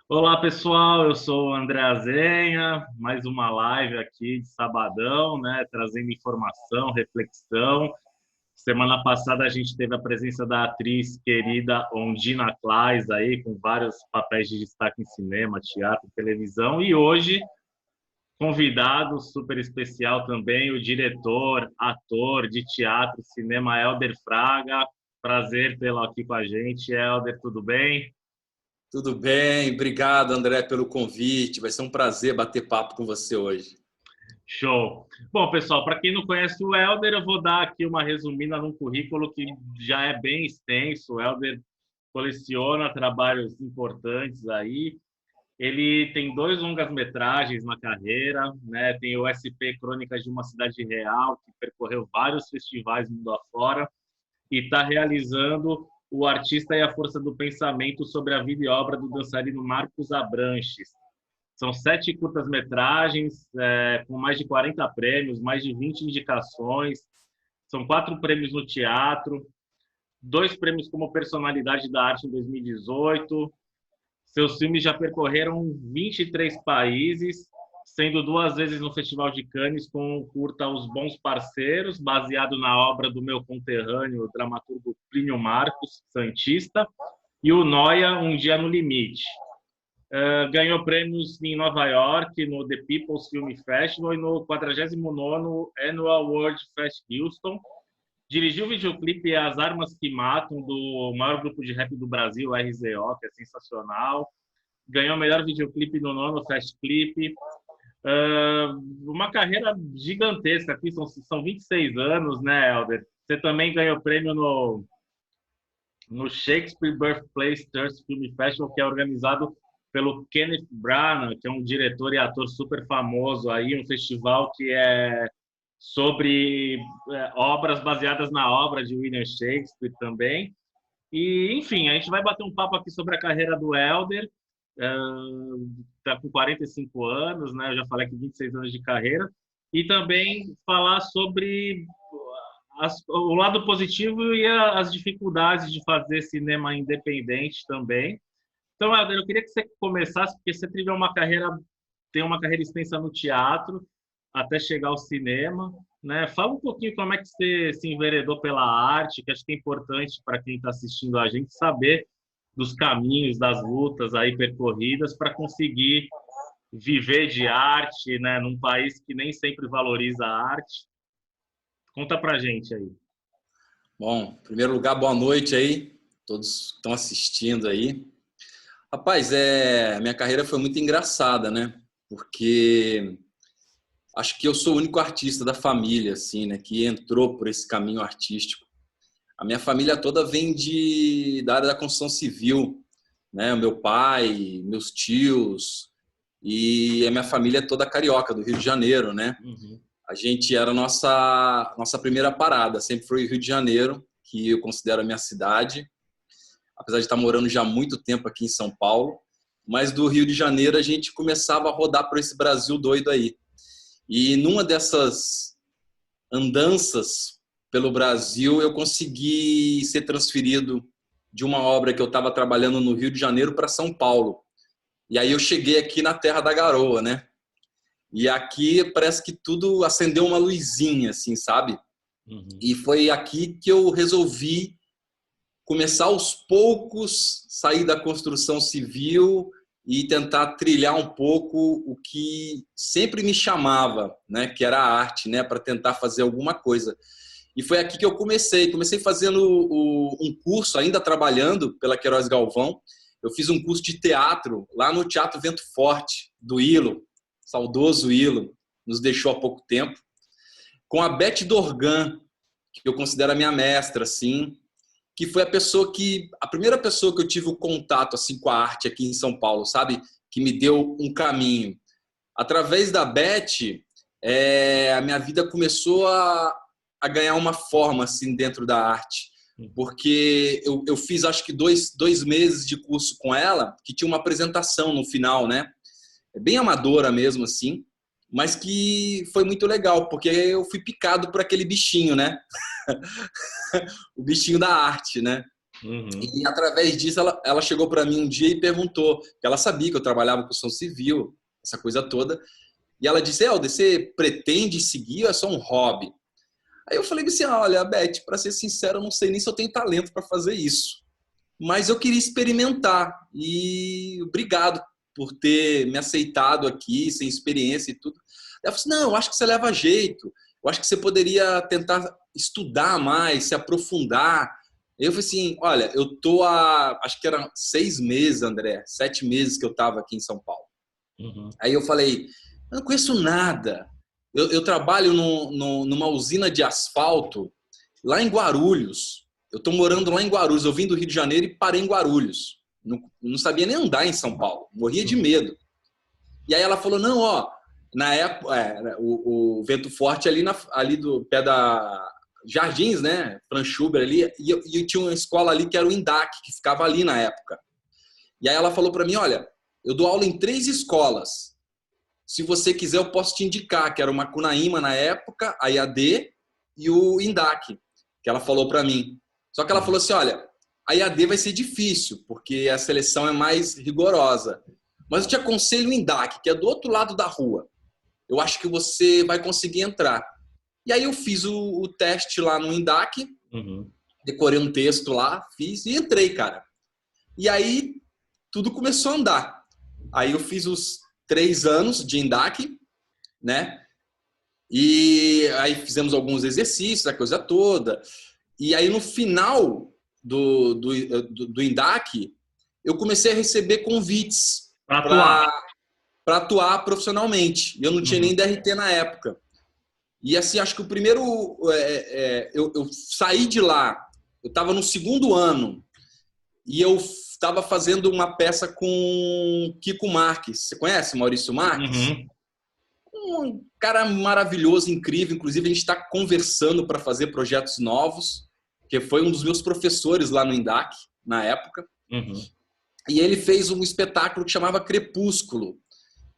Olá pessoal, eu sou o André Azenha, mais uma live aqui de sabadão, né, trazendo informação, reflexão. Semana passada a gente teve a presença da atriz querida Ondina Claes aí, com vários papéis de destaque em cinema, teatro, televisão, e hoje convidado super especial também, o diretor, ator de teatro, cinema Hélder Fraga. Prazer tê-lo aqui com a gente. Hélder, tudo bem? Tudo bem, obrigado André pelo convite. Vai ser um prazer bater papo com você hoje. Show. Bom, pessoal, para quem não conhece o Hélder, eu vou dar aqui uma resumida num currículo que já é bem extenso. O Hélder coleciona trabalhos importantes aí. Ele tem dois longas-metragens na carreira, né? Tem o SP Crônicas de uma Cidade Real, que percorreu vários festivais mundo afora, e está realizando O Artista e a Força do Pensamento sobre a vida e obra do dançarino Marcos Abranches. São 7 curtas-metragens, com mais de 40 prêmios, mais de 20 indicações. São 4 prêmios no teatro, 2 prêmios como personalidade da arte em 2018. Seus filmes já percorreram 23 países, sendo 2 vezes no Festival de Cannes com o curta Os Bons Parceiros, baseado na obra do meu conterrâneo, o dramaturgo Plínio Marcos, santista, e o Noia, Um Dia no Limite. Ganhou prêmios em Nova York, no The People's Film Festival e no 49º Annual World Fest Houston. Dirigiu o videoclipe As Armas que Matam, do maior grupo de rap do Brasil, RZO, que é sensacional. Ganhou o melhor videoclipe no 9º Fast Clip. Uma carreira gigantesca aqui, são 26 anos, né, Helder? Você também ganhou prêmio no Shakespeare Birthplace Thirst Film Festival, que é organizado pelo Kenneth Branagh, que é um diretor e ator super famoso aí, um festival que é sobre obras baseadas na obra de William Shakespeare também. E, enfim, a gente vai bater um papo aqui sobre a carreira do Hélder. Está com 45 anos, né? Eu já falei que 26 anos de carreira. E também falar sobre o lado positivo e as dificuldades de fazer cinema independente também. Então, Helder, eu queria que você começasse, porque você teve tem uma carreira extensa no teatro, até chegar ao cinema, né? Fala um pouquinho como é que você se enveredou pela arte, que acho que é importante para quem está assistindo a gente saber dos caminhos, das lutas aí percorridas para conseguir viver de arte, né? Num país que nem sempre valoriza a arte. Conta pra gente aí. Bom, em primeiro lugar, boa noite aí, todos que estão assistindo aí. Rapaz, a minha carreira foi muito engraçada, né? Porque acho que eu sou o único artista da família, assim, né? Que entrou por esse caminho artístico. A minha família toda vem da área da construção civil, né? O meu pai, meus tios e a minha família é toda carioca, do Rio de Janeiro, né? Uhum. A gente era a nossa primeira parada, sempre foi o Rio de Janeiro, que eu considero a minha cidade, apesar de estar morando já há muito tempo aqui em São Paulo, mas do Rio de Janeiro a gente começava a rodar por esse Brasil doido aí. E numa dessas andanças pelo Brasil, eu consegui ser transferido de uma obra que eu estava trabalhando no Rio de Janeiro para São Paulo. E aí eu cheguei aqui na Terra da Garoa, né? E aqui parece que tudo acendeu uma luzinha, assim, sabe? Uhum. E foi aqui que eu resolvi começar aos poucos, sair da construção civil e tentar trilhar um pouco o que sempre me chamava, né? Que era a arte, né? Para tentar fazer alguma coisa. E foi aqui que eu comecei. Comecei fazendo um curso, ainda trabalhando pela Queiroz Galvão. Eu fiz um curso de teatro lá no Teatro Vento Forte, do Ilo, saudoso Ilo, nos deixou há pouco tempo, com a Beth Dorgan, que eu considero a minha mestra, assim, que foi a primeira pessoa que eu tive o contato assim com a arte aqui em São Paulo, sabe? Que me deu um caminho. Através da Beth, a minha vida começou a ganhar uma forma assim dentro da arte, porque eu fiz acho que dois meses de curso com ela, que tinha uma apresentação no final, né? Bem amadora mesmo assim, mas que foi muito legal, porque eu fui picado por aquele bichinho, né? O bichinho da arte, né? Uhum. E através disso, ela chegou para mim um dia e perguntou, que ela sabia que eu trabalhava com construção civil, essa coisa toda. E ela disse, Helder, você pretende seguir ou é só um hobby? Aí eu falei assim, olha, Beth, para ser sincero, eu não sei nem se eu tenho talento para fazer isso. Mas eu queria experimentar. E obrigado por ter me aceitado aqui, sem experiência e tudo. Ela falou assim, não, eu acho que você leva jeito. Eu acho que você poderia tentar estudar mais, se aprofundar. Eu falei assim, olha, eu tô há, acho que eram 6 meses, André, 7 meses que eu estava aqui em São Paulo. Uhum. Aí eu falei, eu não conheço nada. Eu trabalho numa usina de asfalto lá em Guarulhos. Eu estou morando lá em Guarulhos. Eu vim do Rio de Janeiro e parei em Guarulhos. Não sabia nem andar em São Paulo. Morria de Uhum. medo. E aí ela falou, não, ó, na época, o vento forte ali do pé da Jardins, né? Franchuber ali. E eu tinha uma escola ali que era o INDAC, que ficava ali na época. E aí ela falou para mim, olha, eu dou aula em 3 escolas. Se você quiser, eu posso te indicar, que era o Macunaíma na época, a IAD e o INDAC, que ela falou para mim. Só que ela falou Uhum. assim, olha, a IAD vai ser difícil, porque a seleção é mais rigorosa. Mas eu te aconselho o INDAC, que é do outro lado da rua. Eu acho que você vai conseguir entrar. E aí eu fiz o teste lá no INDAC, Uhum. decorei um texto lá, fiz e entrei, cara. E aí tudo começou a andar. Aí eu fiz os 3 anos de INDAC, né? E aí fizemos alguns exercícios, a coisa toda. E aí no final do INDAC, eu comecei a receber convites Para atuar. para atuar profissionalmente. Eu não tinha nem Uhum. DRT na época. E assim, acho que o primeiro. Eu saí de lá, eu estava no segundo ano, e eu estava fazendo uma peça com Kiko Marques. Você conhece Maurício Marques? Uhum. Um cara maravilhoso, incrível. Inclusive, a gente está conversando para fazer projetos novos, que foi um dos meus professores lá no INDAC, na época. Uhum. E ele fez um espetáculo que chamava Crepúsculo,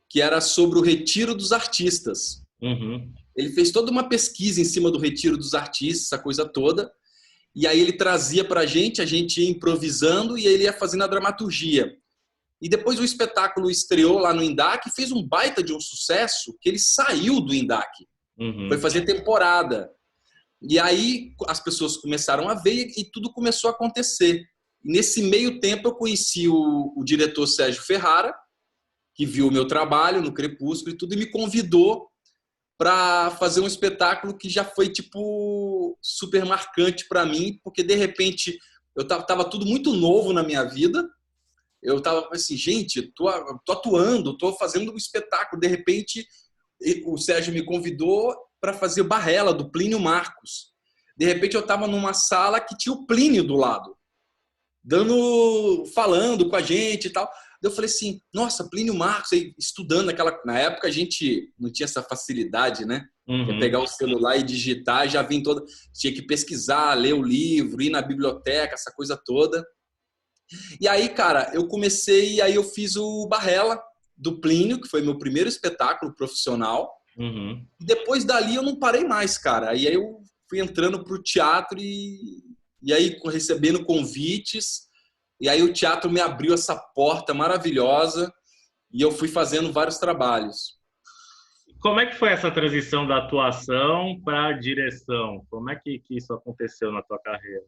que era sobre o retiro dos artistas. Uhum. Ele fez toda uma pesquisa em cima do retiro dos artistas, essa coisa toda. E aí ele trazia para a gente ia improvisando e ele ia fazendo a dramaturgia. E depois o espetáculo estreou lá no INDAC e fez um baita de um sucesso que ele saiu do INDAC. Foi Uhum. fazer temporada. E aí as pessoas começaram a ver e tudo começou a acontecer. E nesse meio tempo eu conheci o diretor Sérgio Ferrara, que viu o meu trabalho no Crepúsculo e tudo, e me convidou para fazer um espetáculo que já foi tipo super marcante para mim, porque de repente eu tava tudo muito novo na minha vida. Eu tava assim, gente, tô atuando, tô fazendo um espetáculo. De repente, o Sérgio me convidou para fazer Barrela, do Plínio Marcos. De repente, eu tava numa sala que tinha o Plínio do lado, falando com a gente e tal. Eu falei assim, nossa, Plínio Marcos, aí, estudando na época a gente não tinha essa facilidade, né? Que é pegar Uhum. o celular e digitar, já vim toda, tinha que pesquisar, ler o livro, ir na biblioteca, essa coisa toda. E aí, cara, aí eu fiz o Barrela do Plínio, que foi meu primeiro espetáculo profissional. Uhum. E depois dali eu não parei mais, cara. E aí eu fui entrando pro teatro e aí recebendo convites. E aí o teatro me abriu essa porta maravilhosa e eu fui fazendo vários trabalhos. Como é que foi essa transição da atuação para a direção? Como é que isso aconteceu na tua carreira?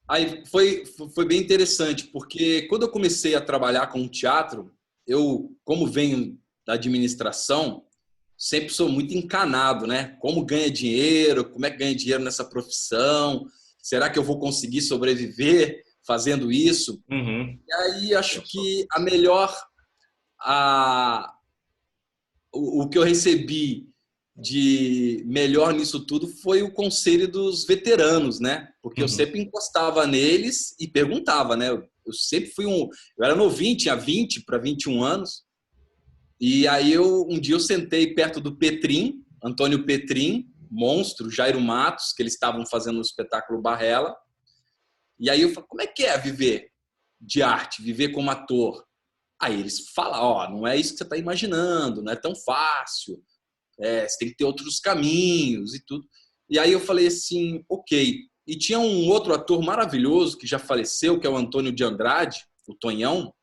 Aí foi bem interessante, porque quando eu comecei a trabalhar com teatro, eu, como venho da administração, sempre sou muito encanado, né? Como ganha dinheiro, como é que ganha dinheiro nessa profissão? Será que eu vou conseguir sobreviver fazendo isso? Uhum. E aí acho que a melhor a o que eu recebi de melhor nisso tudo foi o conselho dos veteranos, né? Porque eu Uhum. sempre encostava neles e perguntava, né? Eu sempre fui eu era novinho, tinha 20 para 21 anos. E aí um dia eu sentei perto do Petrim, Antônio Petrim, monstro, Jairo Matos, que eles estavam fazendo o espetáculo Barrela. E aí eu falei, como é que é viver de arte, viver como ator? Aí eles falam, ó, não é isso que você está imaginando, não é tão fácil, você tem que ter outros caminhos e tudo. E aí eu falei assim, ok. E tinha um outro ator maravilhoso que já faleceu, que é o Antônio de Andrade, o Tonhão,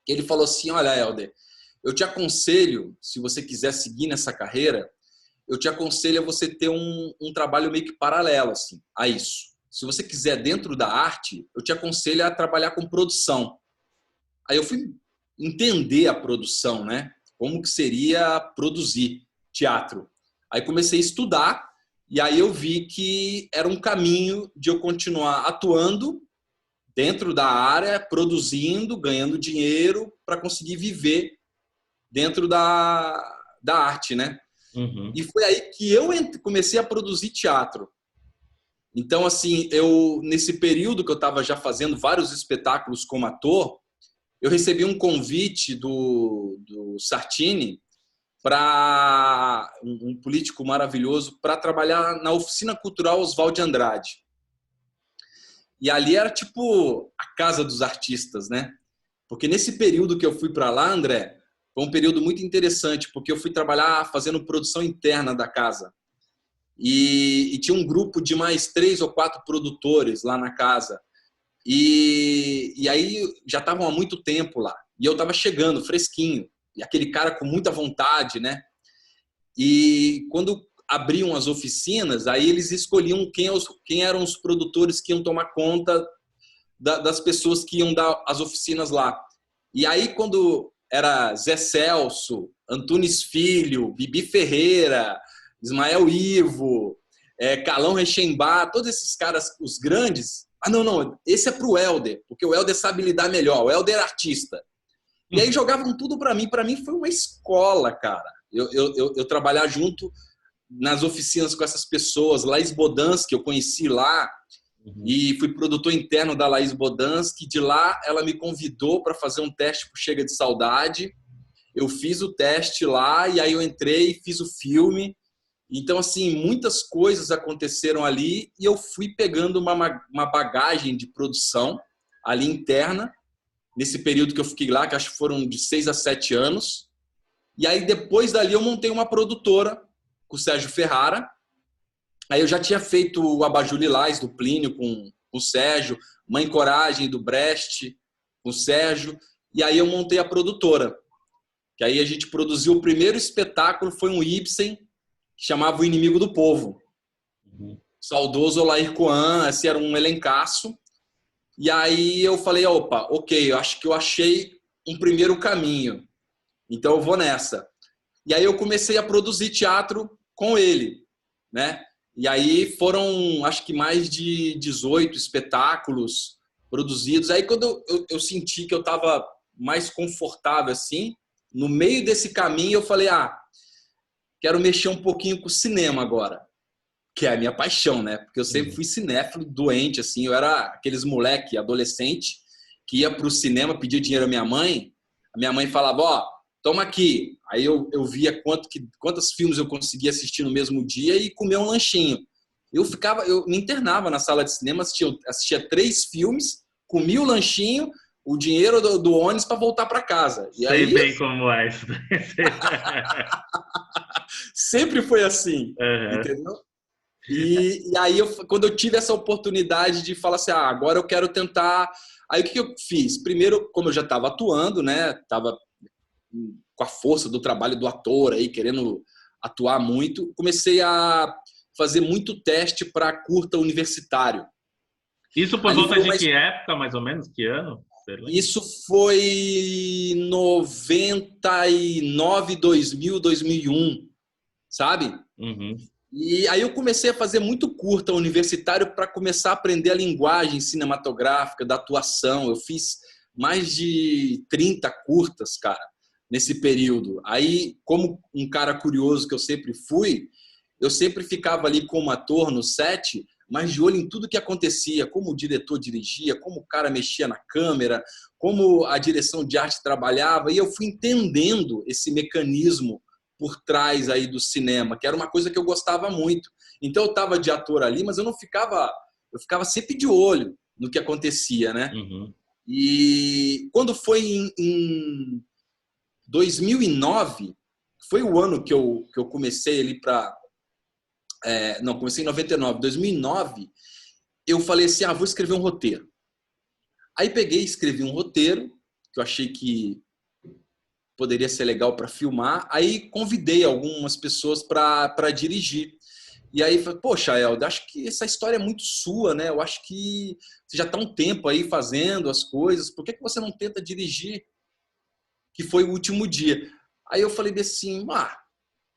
que ele falou assim, olha, Helder, eu te aconselho, se você quiser seguir nessa carreira, eu te aconselho a você ter um trabalho meio que paralelo assim, a isso. Se você quiser dentro da arte, eu te aconselho a trabalhar com produção. Aí eu fui entender a produção, né? Como que seria produzir teatro. Aí comecei a estudar e aí eu vi que era um caminho de eu continuar atuando dentro da área, produzindo, ganhando dinheiro para conseguir viver dentro da arte, né? Uhum. E foi aí que eu comecei a produzir teatro. Então, assim, eu nesse período que eu estava já fazendo vários espetáculos como ator, eu recebi um convite do Sartini para um político maravilhoso para trabalhar na Oficina Cultural Oswald de Andrade. E ali era tipo a casa dos artistas, né? Porque nesse período que eu fui para lá, André, foi um período muito interessante, porque eu fui trabalhar fazendo produção interna da casa. E tinha um grupo de mais 3 ou 4 produtores lá na casa. E aí já estavam há muito tempo lá. E eu estava chegando, fresquinho. E aquele cara com muita vontade, né? E quando abriam as oficinas, aí eles escolhiam quem eram os produtores que iam tomar conta das pessoas que iam dar as oficinas lá. E aí, quando era Zé Celso, Antunes Filho, Bibi Ferreira, Ismael Ivo, Calão Rechembar, todos esses caras, os grandes. Ah, não, esse é pro Helder, porque o Helder sabe lidar melhor, o Helder é artista. E aí jogavam tudo para mim foi uma escola, cara. Eu trabalhar junto nas oficinas com essas pessoas, Laís Bodans, que eu conheci lá, e fui produtor interno da Laís Bodans, que de lá ela me convidou para fazer um teste pro Chega de Saudade. Eu fiz o teste lá e aí eu entrei e fiz o filme. Então, assim, muitas coisas aconteceram ali e eu fui pegando uma bagagem de produção ali interna, nesse período que eu fiquei lá, que acho que foram de 6 a 7 anos. E aí, depois dali, eu montei uma produtora com o Sérgio Ferrara. Aí eu já tinha feito o Abajur Lilás, do Plínio, com o Sérgio, Mãe Coragem, do Brecht, com o Sérgio. E aí eu montei a produtora. Que aí a gente produziu o primeiro espetáculo, foi um Ibsen, que chamava O Inimigo do Povo. Saudoso Olair Coan, esse era um elencaço. E aí eu falei, opa, ok, eu acho que eu achei um primeiro caminho. Então eu vou nessa. E aí eu comecei a produzir teatro com ele, né? E aí foram, acho que mais de 18 espetáculos produzidos. Aí quando eu senti que eu estava mais confortável assim, no meio desse caminho eu falei, quero mexer um pouquinho com o cinema agora, que é a minha paixão, né? Porque eu sempre fui cinéfilo, doente, assim. Eu era aqueles moleque, adolescente, que ia pro cinema, pedia dinheiro à minha mãe. A minha mãe falava, toma aqui. Aí eu via quantos filmes eu conseguia assistir no mesmo dia e comer um lanchinho. Eu me internava na sala de cinema, assistia 3 filmes, comia o lanchinho, o dinheiro do ônibus para voltar para casa. E Sei aí, bem como é isso. sempre foi assim, entendeu? E aí, quando eu tive essa oportunidade de falar assim, agora eu quero tentar... Aí o que eu fiz? Primeiro, como eu já estava atuando, né? Estava com a força do trabalho do ator aí, querendo atuar muito, comecei a fazer muito teste para curta universitário. Isso por volta de que época, mais ou menos? Que ano? Isso foi 99, 2000, 2001, sabe? E aí eu comecei a fazer muito curta universitário para começar a aprender a linguagem cinematográfica, da atuação. Eu fiz mais de 30 curtas, cara, nesse período. Aí, como um cara curioso que eu sempre fui, eu sempre ficava ali como ator no set, mas de olho em tudo que acontecia, como o diretor dirigia, como o cara mexia na câmera, como a direção de arte trabalhava, e eu fui entendendo esse mecanismo por trás aí do cinema, que era uma coisa que eu gostava muito. Então eu estava de ator ali, mas eu ficava sempre de olho no que acontecia, né? E quando foi em 2009, foi o ano que eu comecei ali para... não, comecei em 99. 2009, eu falei assim, vou escrever um roteiro. Aí peguei e escrevi um roteiro, que eu achei que poderia ser legal para filmar. Aí convidei algumas pessoas para dirigir. E aí falei, poxa, Helder, acho que essa história é muito sua, né? Eu acho que você já está um tempo aí fazendo as coisas, por que você não tenta dirigir? Que foi o último dia. Aí eu falei assim,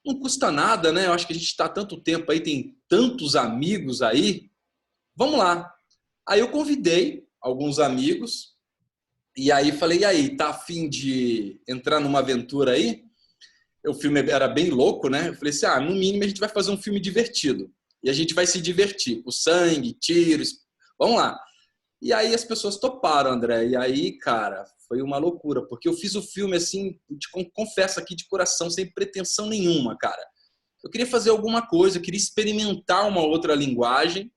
não custa nada, né? Eu acho que a gente está há tanto tempo aí, tem tantos amigos aí. Vamos lá. Aí eu convidei alguns amigos e aí falei, e aí, tá a fim de entrar numa aventura aí? O filme era bem louco, né? Eu falei assim, no mínimo a gente vai fazer um filme divertido. E a gente vai se divertir. O sangue, tiros, vamos lá. E aí as pessoas toparam, André. E aí, cara, foi uma loucura. Porque eu fiz o filme assim, te confesso aqui de coração, sem pretensão nenhuma, cara. Eu queria fazer alguma coisa, eu queria experimentar uma outra linguagem.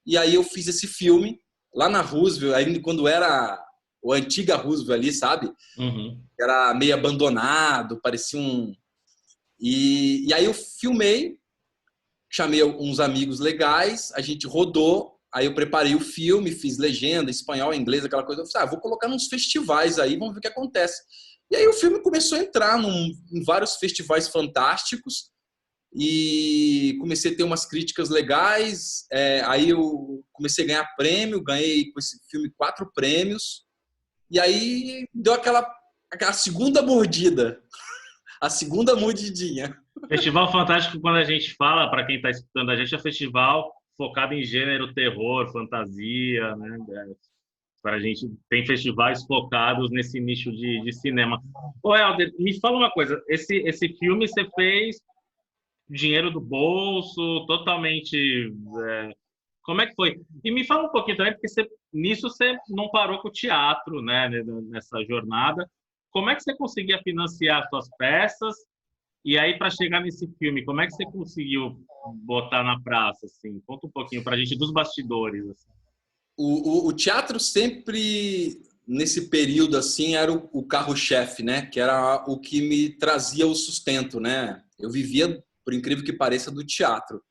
E aí eu fiz esse filme lá na Roosevelt, ainda quando era a antiga Roosevelt ali, sabe? Uhum. Era meio abandonado, parecia um... E aí eu filmei, chamei uns amigos legais, a gente rodou, aí eu preparei o filme, fiz legenda, espanhol, inglês, aquela coisa. Eu falei, vou colocar nos festivais aí, vamos ver o que acontece. E aí o filme começou a entrar em vários festivais fantásticos, e comecei a ter umas críticas legais. Aí eu comecei a ganhar prêmio, ganhei com esse filme 4 prêmios, e aí deu aquela segunda mordida, a segunda mordidinha. Festival Fantástico, quando a gente fala, para quem está escutando a gente, é festival focado em gênero, terror, fantasia, né? Para a gente tem festivais focados nesse nicho de cinema. Ô, Helder, me fala uma coisa, esse filme você fez dinheiro do bolso, totalmente. Como é que foi? E me fala um pouquinho também, porque nisso você não parou com o teatro, né? Nessa jornada. Como é que você conseguia financiar suas peças? E aí, para chegar nesse filme, como é que você conseguiu botar na praça? Assim? Conta um pouquinho para a gente dos bastidores. Assim. O teatro sempre, nesse período, assim, era o carro-chefe, né? Que era o que me trazia o sustento, né? Eu vivia, por incrível que pareça, do teatro.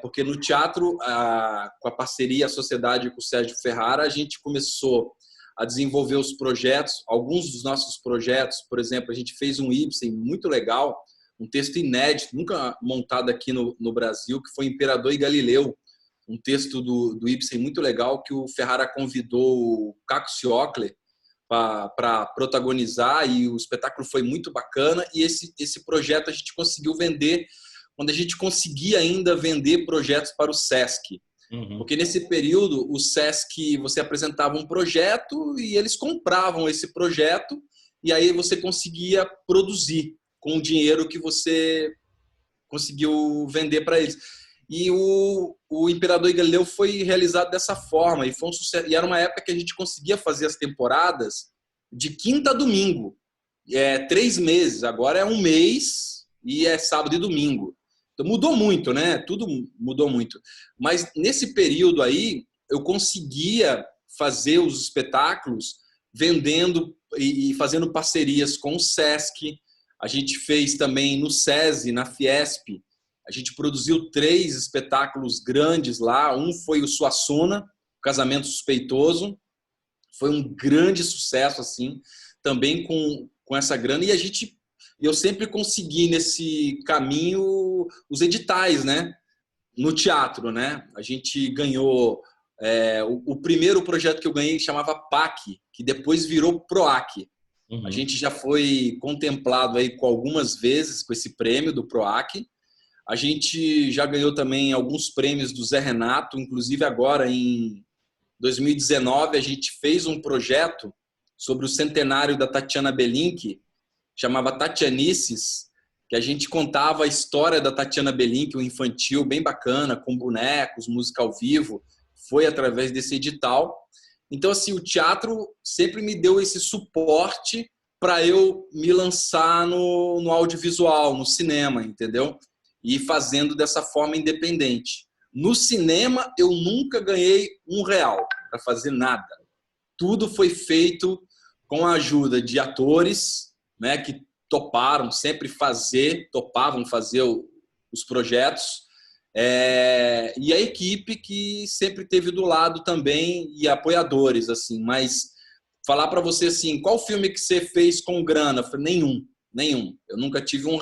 Porque no teatro, com a parceria, a sociedade com o Sérgio Ferrara, a gente começou a desenvolver os projetos. Alguns dos nossos projetos, por exemplo, a gente fez um Ibsen muito legal, um texto inédito, nunca montado aqui no Brasil, que foi Imperador e Galileu, um texto do Ibsen muito legal, que o Ferrara convidou o Caco Ciocler para protagonizar, e o espetáculo foi muito bacana. E esse projeto a gente conseguiu vender quando a gente conseguia ainda vender projetos para o Sesc. Uhum. Porque nesse período, o Sesc, você apresentava um projeto e eles compravam esse projeto, e aí você conseguia produzir com o dinheiro que você conseguiu vender para eles. E o Imperador e Galileu foi realizado dessa forma, e foi um sucesso. E era uma época que a gente conseguia fazer as temporadas de quinta a domingo. 3 meses, agora é 1 mês e é sábado e domingo. Então mudou muito, né? Tudo mudou muito. Mas nesse período aí, eu conseguia fazer os espetáculos vendendo e fazendo parcerias com o Sesc. A gente fez também no SESI, na Fiesp. A gente produziu 3 espetáculos grandes lá. Um foi o Suassuna, Casamento Suspeitoso. Foi um grande sucesso, assim, também com essa grana. E eu sempre consegui nesse caminho os editais, né? No teatro, né? A gente ganhou... o primeiro projeto que eu ganhei chamava PAC, que depois virou PROAC. Uhum. A gente já foi contemplado aí com algumas vezes com esse prêmio do PROAC. A gente já ganhou também alguns prêmios do Zé Renato, inclusive agora em 2019 a gente fez um projeto sobre o centenário da Tatiana Belink, chamava Tatianices, que a gente contava a história da Tatiana Belink, um infantil bem bacana, com bonecos, música ao vivo, foi através desse edital. Então, assim, o teatro sempre me deu esse suporte para eu me lançar no audiovisual, no cinema, entendeu? E fazendo dessa forma independente. No cinema, eu nunca ganhei R$1 para fazer nada. Tudo foi feito com a ajuda de atores, né, que topavam fazer os projetos. E a equipe que sempre teve do lado também e apoiadores, assim. Mas falar para você assim, qual filme que você fez com grana? Eu falei, nenhum, nenhum. Eu nunca tive R$ 1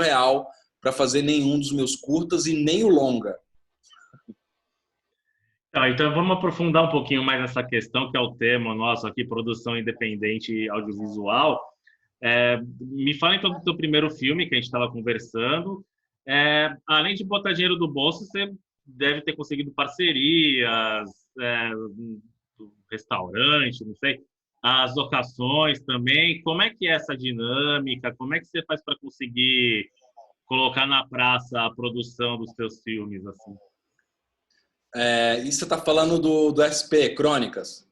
para fazer nenhum dos meus curtas e nem o longa. Então vamos aprofundar um pouquinho mais essa questão, que é o tema nosso aqui, produção independente audiovisual. Me fala então do teu primeiro filme que a gente estava conversando. Além de botar dinheiro do bolso, você deve ter conseguido parcerias, restaurante, não sei, as locações também. Como é que é essa dinâmica? Como é que você faz para conseguir colocar na praça a produção dos teus filmes assim? E você está falando do SP, Crônicas?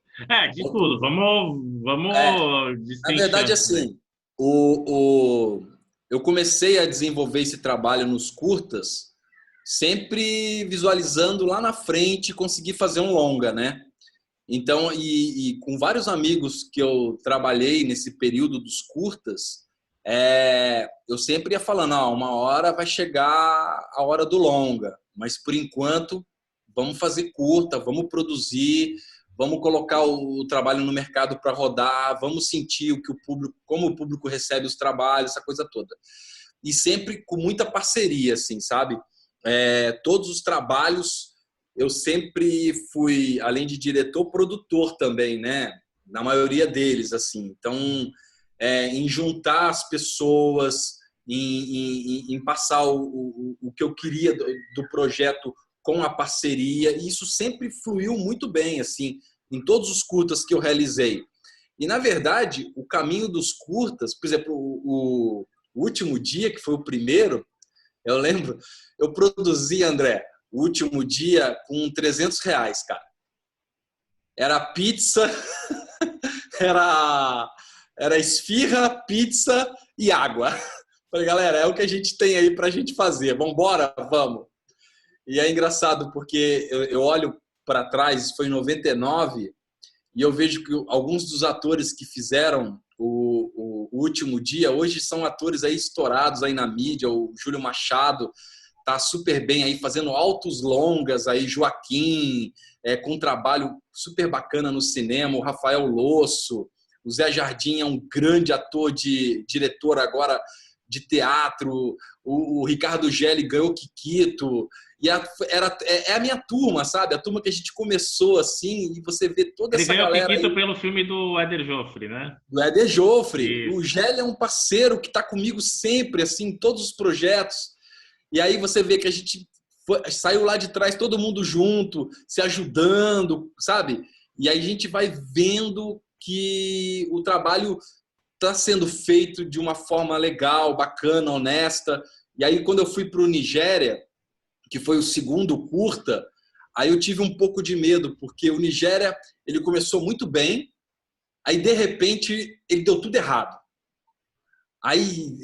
De tudo. Vamos Na verdade, destrinchando, né? assim, eu comecei a desenvolver esse trabalho nos curtas, sempre visualizando lá na frente conseguir fazer um longa, né? Então, e com vários amigos que eu trabalhei nesse período dos curtas, eu sempre ia falando, uma hora vai chegar a hora do longa, mas por enquanto vamos fazer curta, vamos produzir, vamos colocar o trabalho no mercado para rodar, vamos sentir o que o público, como o público recebe os trabalhos, essa coisa toda. E sempre com muita parceria, assim, sabe? Todos os trabalhos eu sempre fui, além de diretor, produtor também, né? Na maioria deles, assim. Então, em juntar as pessoas, em passar o que eu queria do projeto com a parceria, e isso sempre fluiu muito bem, assim, em todos os curtas que eu realizei. E, na verdade, o caminho dos curtas, por exemplo, o Último Dia, que foi o primeiro, eu lembro, eu produzi, André, O Último Dia com R$ 300, cara. Era pizza, era esfirra, pizza e água. Falei, galera, é o que a gente tem aí pra gente fazer. Vamos embora? Vamos. E é engraçado porque eu olho para trás, isso foi em 99, e eu vejo que alguns dos atores que fizeram o Último Dia hoje são atores aí estourados aí na mídia. O Júlio Machado tá super bem aí, fazendo altos longas aí, Joaquim, com um trabalho super bacana no cinema, o Rafael Losso, o Zé Jardim é um grande ator de diretor agora de teatro, o Ricardo Gelli ganhou Kikito, e é a minha turma, sabe? A turma que a gente começou assim, e você vê toda Ele essa ganhou o galera Kikito aí. pelo filme do Éder Joffre, né? Do Éder Joffre. O Isso. Gelli é um parceiro que está comigo sempre, assim, em todos os projetos. E aí você vê que a gente saiu lá de trás, todo mundo junto, se ajudando, sabe? E aí a gente vai vendo que o trabalho está sendo feito de uma forma legal, bacana, honesta. E aí quando eu fui para o Nigéria, que foi o segundo curta, aí eu tive um pouco de medo, porque o Nigéria ele começou muito bem, aí de repente ele deu tudo errado. Aí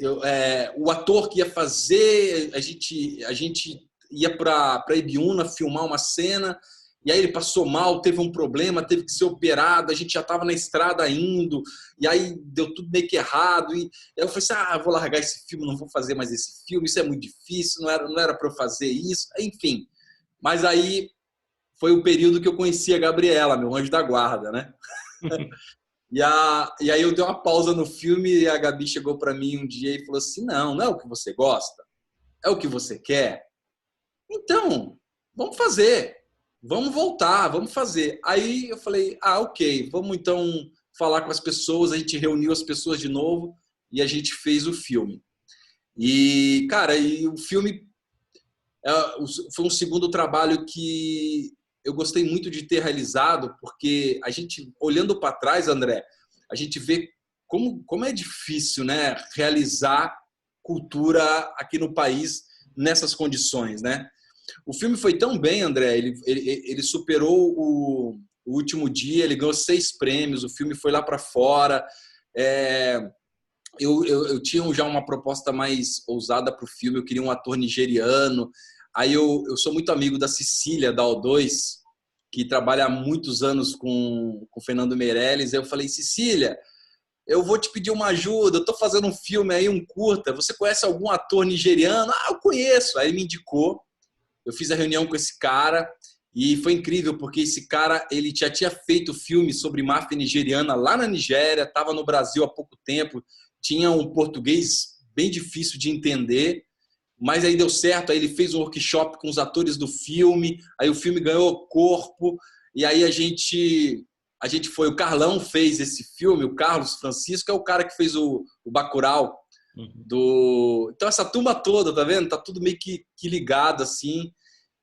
o ator que ia fazer, a gente ia para Ibiúna filmar uma cena, e aí ele passou mal, teve um problema, teve que ser operado, a gente já estava na estrada indo, e aí deu tudo meio que errado. E eu falei assim, vou largar esse filme, não vou fazer mais esse filme, isso é muito difícil, não era para eu fazer isso, enfim. Mas aí foi o período que eu conheci a Gabriela, meu anjo da guarda, né? E aí eu dei uma pausa no filme e a Gabi chegou para mim um dia e falou assim, não é o que você gosta? É o que você quer? Então, vamos fazer. Vamos voltar, vamos fazer. Aí eu falei, ok, vamos então falar com as pessoas. A gente reuniu as pessoas de novo e a gente fez o filme. E, cara, o filme foi um segundo trabalho que eu gostei muito de ter realizado, porque a gente, olhando para trás, André, a gente vê como é difícil, né, realizar cultura aqui no país nessas condições, né? O filme foi tão bem, André, ele superou o Último Dia, ele ganhou 6 prêmios, o filme foi lá para fora. Eu tinha já uma proposta mais ousada para o filme, eu queria um ator nigeriano. Aí eu sou muito amigo da Cecília, da O2, que trabalha há muitos anos com o Fernando Meirelles. Aí eu falei, Cecília, eu vou te pedir uma ajuda, eu estou fazendo um filme aí, um curta, você conhece algum ator nigeriano? Eu conheço. Aí me indicou. eu fiz a reunião com esse cara e foi incrível, porque esse cara, ele já tinha feito filme sobre máfia nigeriana lá na Nigéria, estava no Brasil há pouco tempo, tinha um português bem difícil de entender, mas aí deu certo, aí ele fez um workshop com os atores do filme, aí o filme ganhou corpo, e aí a gente foi, o Carlão fez esse filme, o Carlos Francisco é o cara que fez o Bacurau, então essa turma toda, tá vendo? Tá tudo meio que ligado, assim,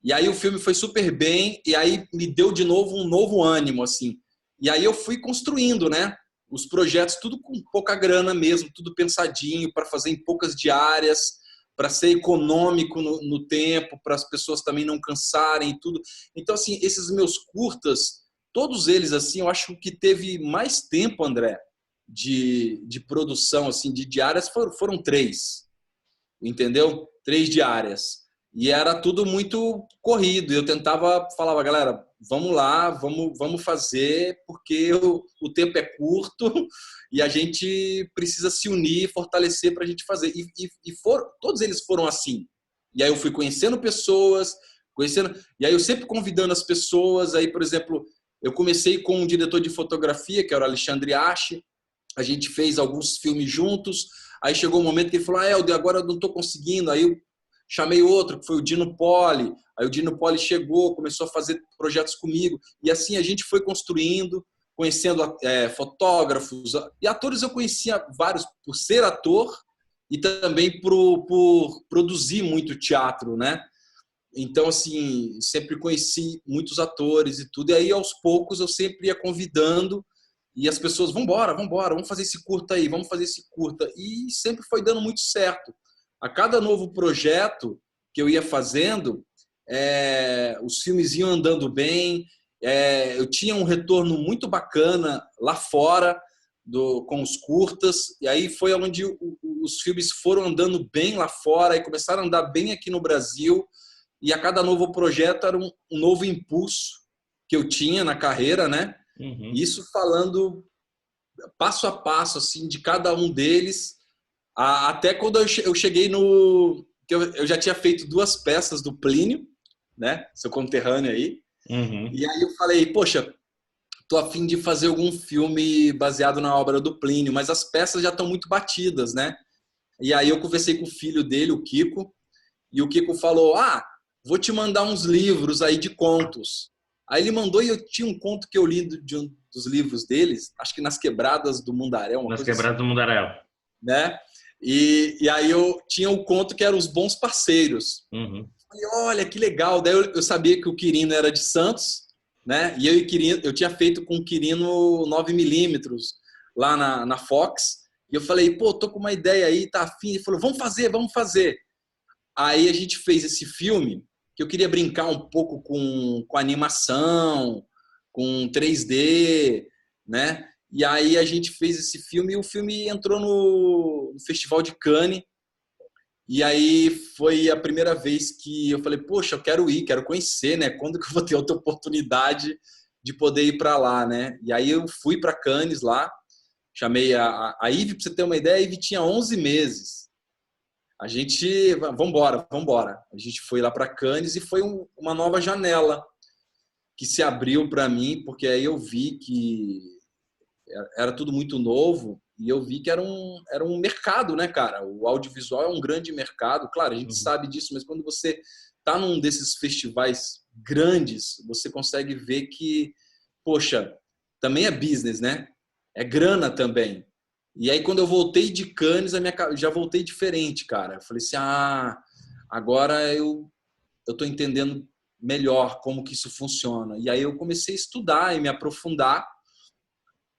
e aí o filme foi super bem, e aí me deu de novo um novo ânimo, assim, e aí eu fui construindo, né, os projetos, tudo com pouca grana mesmo, tudo pensadinho, para fazer em poucas diárias, para ser econômico no tempo, para as pessoas também não cansarem e tudo. Então, assim, esses meus curtas, todos eles, assim, eu acho que teve mais tempo, André, de produção, assim, de diárias, foram 3, entendeu? 3 diárias. E era tudo muito corrido. Eu falava, galera, vamos lá, vamos fazer, porque o tempo é curto e a gente precisa se unir, fortalecer para a gente fazer. Todos eles foram assim. E aí eu fui conhecendo pessoas, e aí eu sempre convidando as pessoas. Aí, por exemplo, eu comecei com um diretor de fotografia, que era o Alexandre Ache. A gente fez alguns filmes juntos. Aí chegou um momento que ele falou, Helder, agora eu não estou conseguindo. Aí eu chamei outro, que foi o Dino Poli. Aí o Dino Poli chegou, começou a fazer projetos comigo. E assim a gente foi construindo, conhecendo fotógrafos. E atores eu conhecia vários por ser ator e também por produzir muito teatro, né? Então, assim, sempre conheci muitos atores e tudo. E aí, aos poucos, eu sempre ia convidando e as pessoas, vamos fazer esse curta aí, vamos fazer esse curta. E sempre foi dando muito certo. A cada novo projeto que eu ia fazendo, os filmes iam andando bem, eu tinha um retorno muito bacana lá fora com os curtas, e aí foi onde os filmes foram andando bem lá fora e começaram a andar bem aqui no Brasil, e a cada novo projeto era um novo impulso que eu tinha na carreira, né? Isso falando passo a passo, assim, de cada um deles, até quando eu cheguei no... Eu já tinha feito 2 peças do Plínio, né? Seu conterrâneo aí. E aí eu falei, poxa, tô a fim de fazer algum filme baseado na obra do Plínio, mas as peças já estão muito batidas, né? E aí eu conversei com o filho dele, o Kiko, e o Kiko falou, vou te mandar uns livros aí de contos. Aí ele mandou e eu tinha um conto que eu li de um dos livros deles, acho que Nas Quebradas do Mundaréu. Nas Quebradas do Mundaréu. Né? E aí eu tinha um conto que era Os Bons Parceiros. Falei, olha, que legal. Daí eu sabia que o Quirino era de Santos, né? E eu tinha feito com o Quirino 9mm lá na Fox. E eu falei, pô, tô com uma ideia aí, tá afim? Ele falou, vamos fazer. Aí a gente fez esse filme, que eu queria brincar um pouco com animação, com 3D, né? E aí a gente fez esse filme e o filme entrou no Festival de Cannes. E aí foi a primeira vez que eu falei, poxa, eu quero ir, quero conhecer, né? Quando que eu vou ter outra oportunidade de poder ir para lá, né? E aí eu fui para Cannes lá, chamei a Ive, para você ter uma ideia, a Ive tinha 11 meses. A gente, vamos embora. A gente foi lá para Cannes e foi uma nova janela que se abriu para mim, porque aí eu vi que era tudo muito novo e eu vi que era um mercado, né, cara? O audiovisual é um grande mercado, claro, a gente sabe disso, mas quando você tá num desses festivais grandes, você consegue ver que, poxa, também é business, né? É grana também. E aí, quando eu voltei de Cannes, já voltei diferente, cara. Eu falei assim, agora eu tô entendendo melhor como que isso funciona. E aí eu comecei a estudar e me aprofundar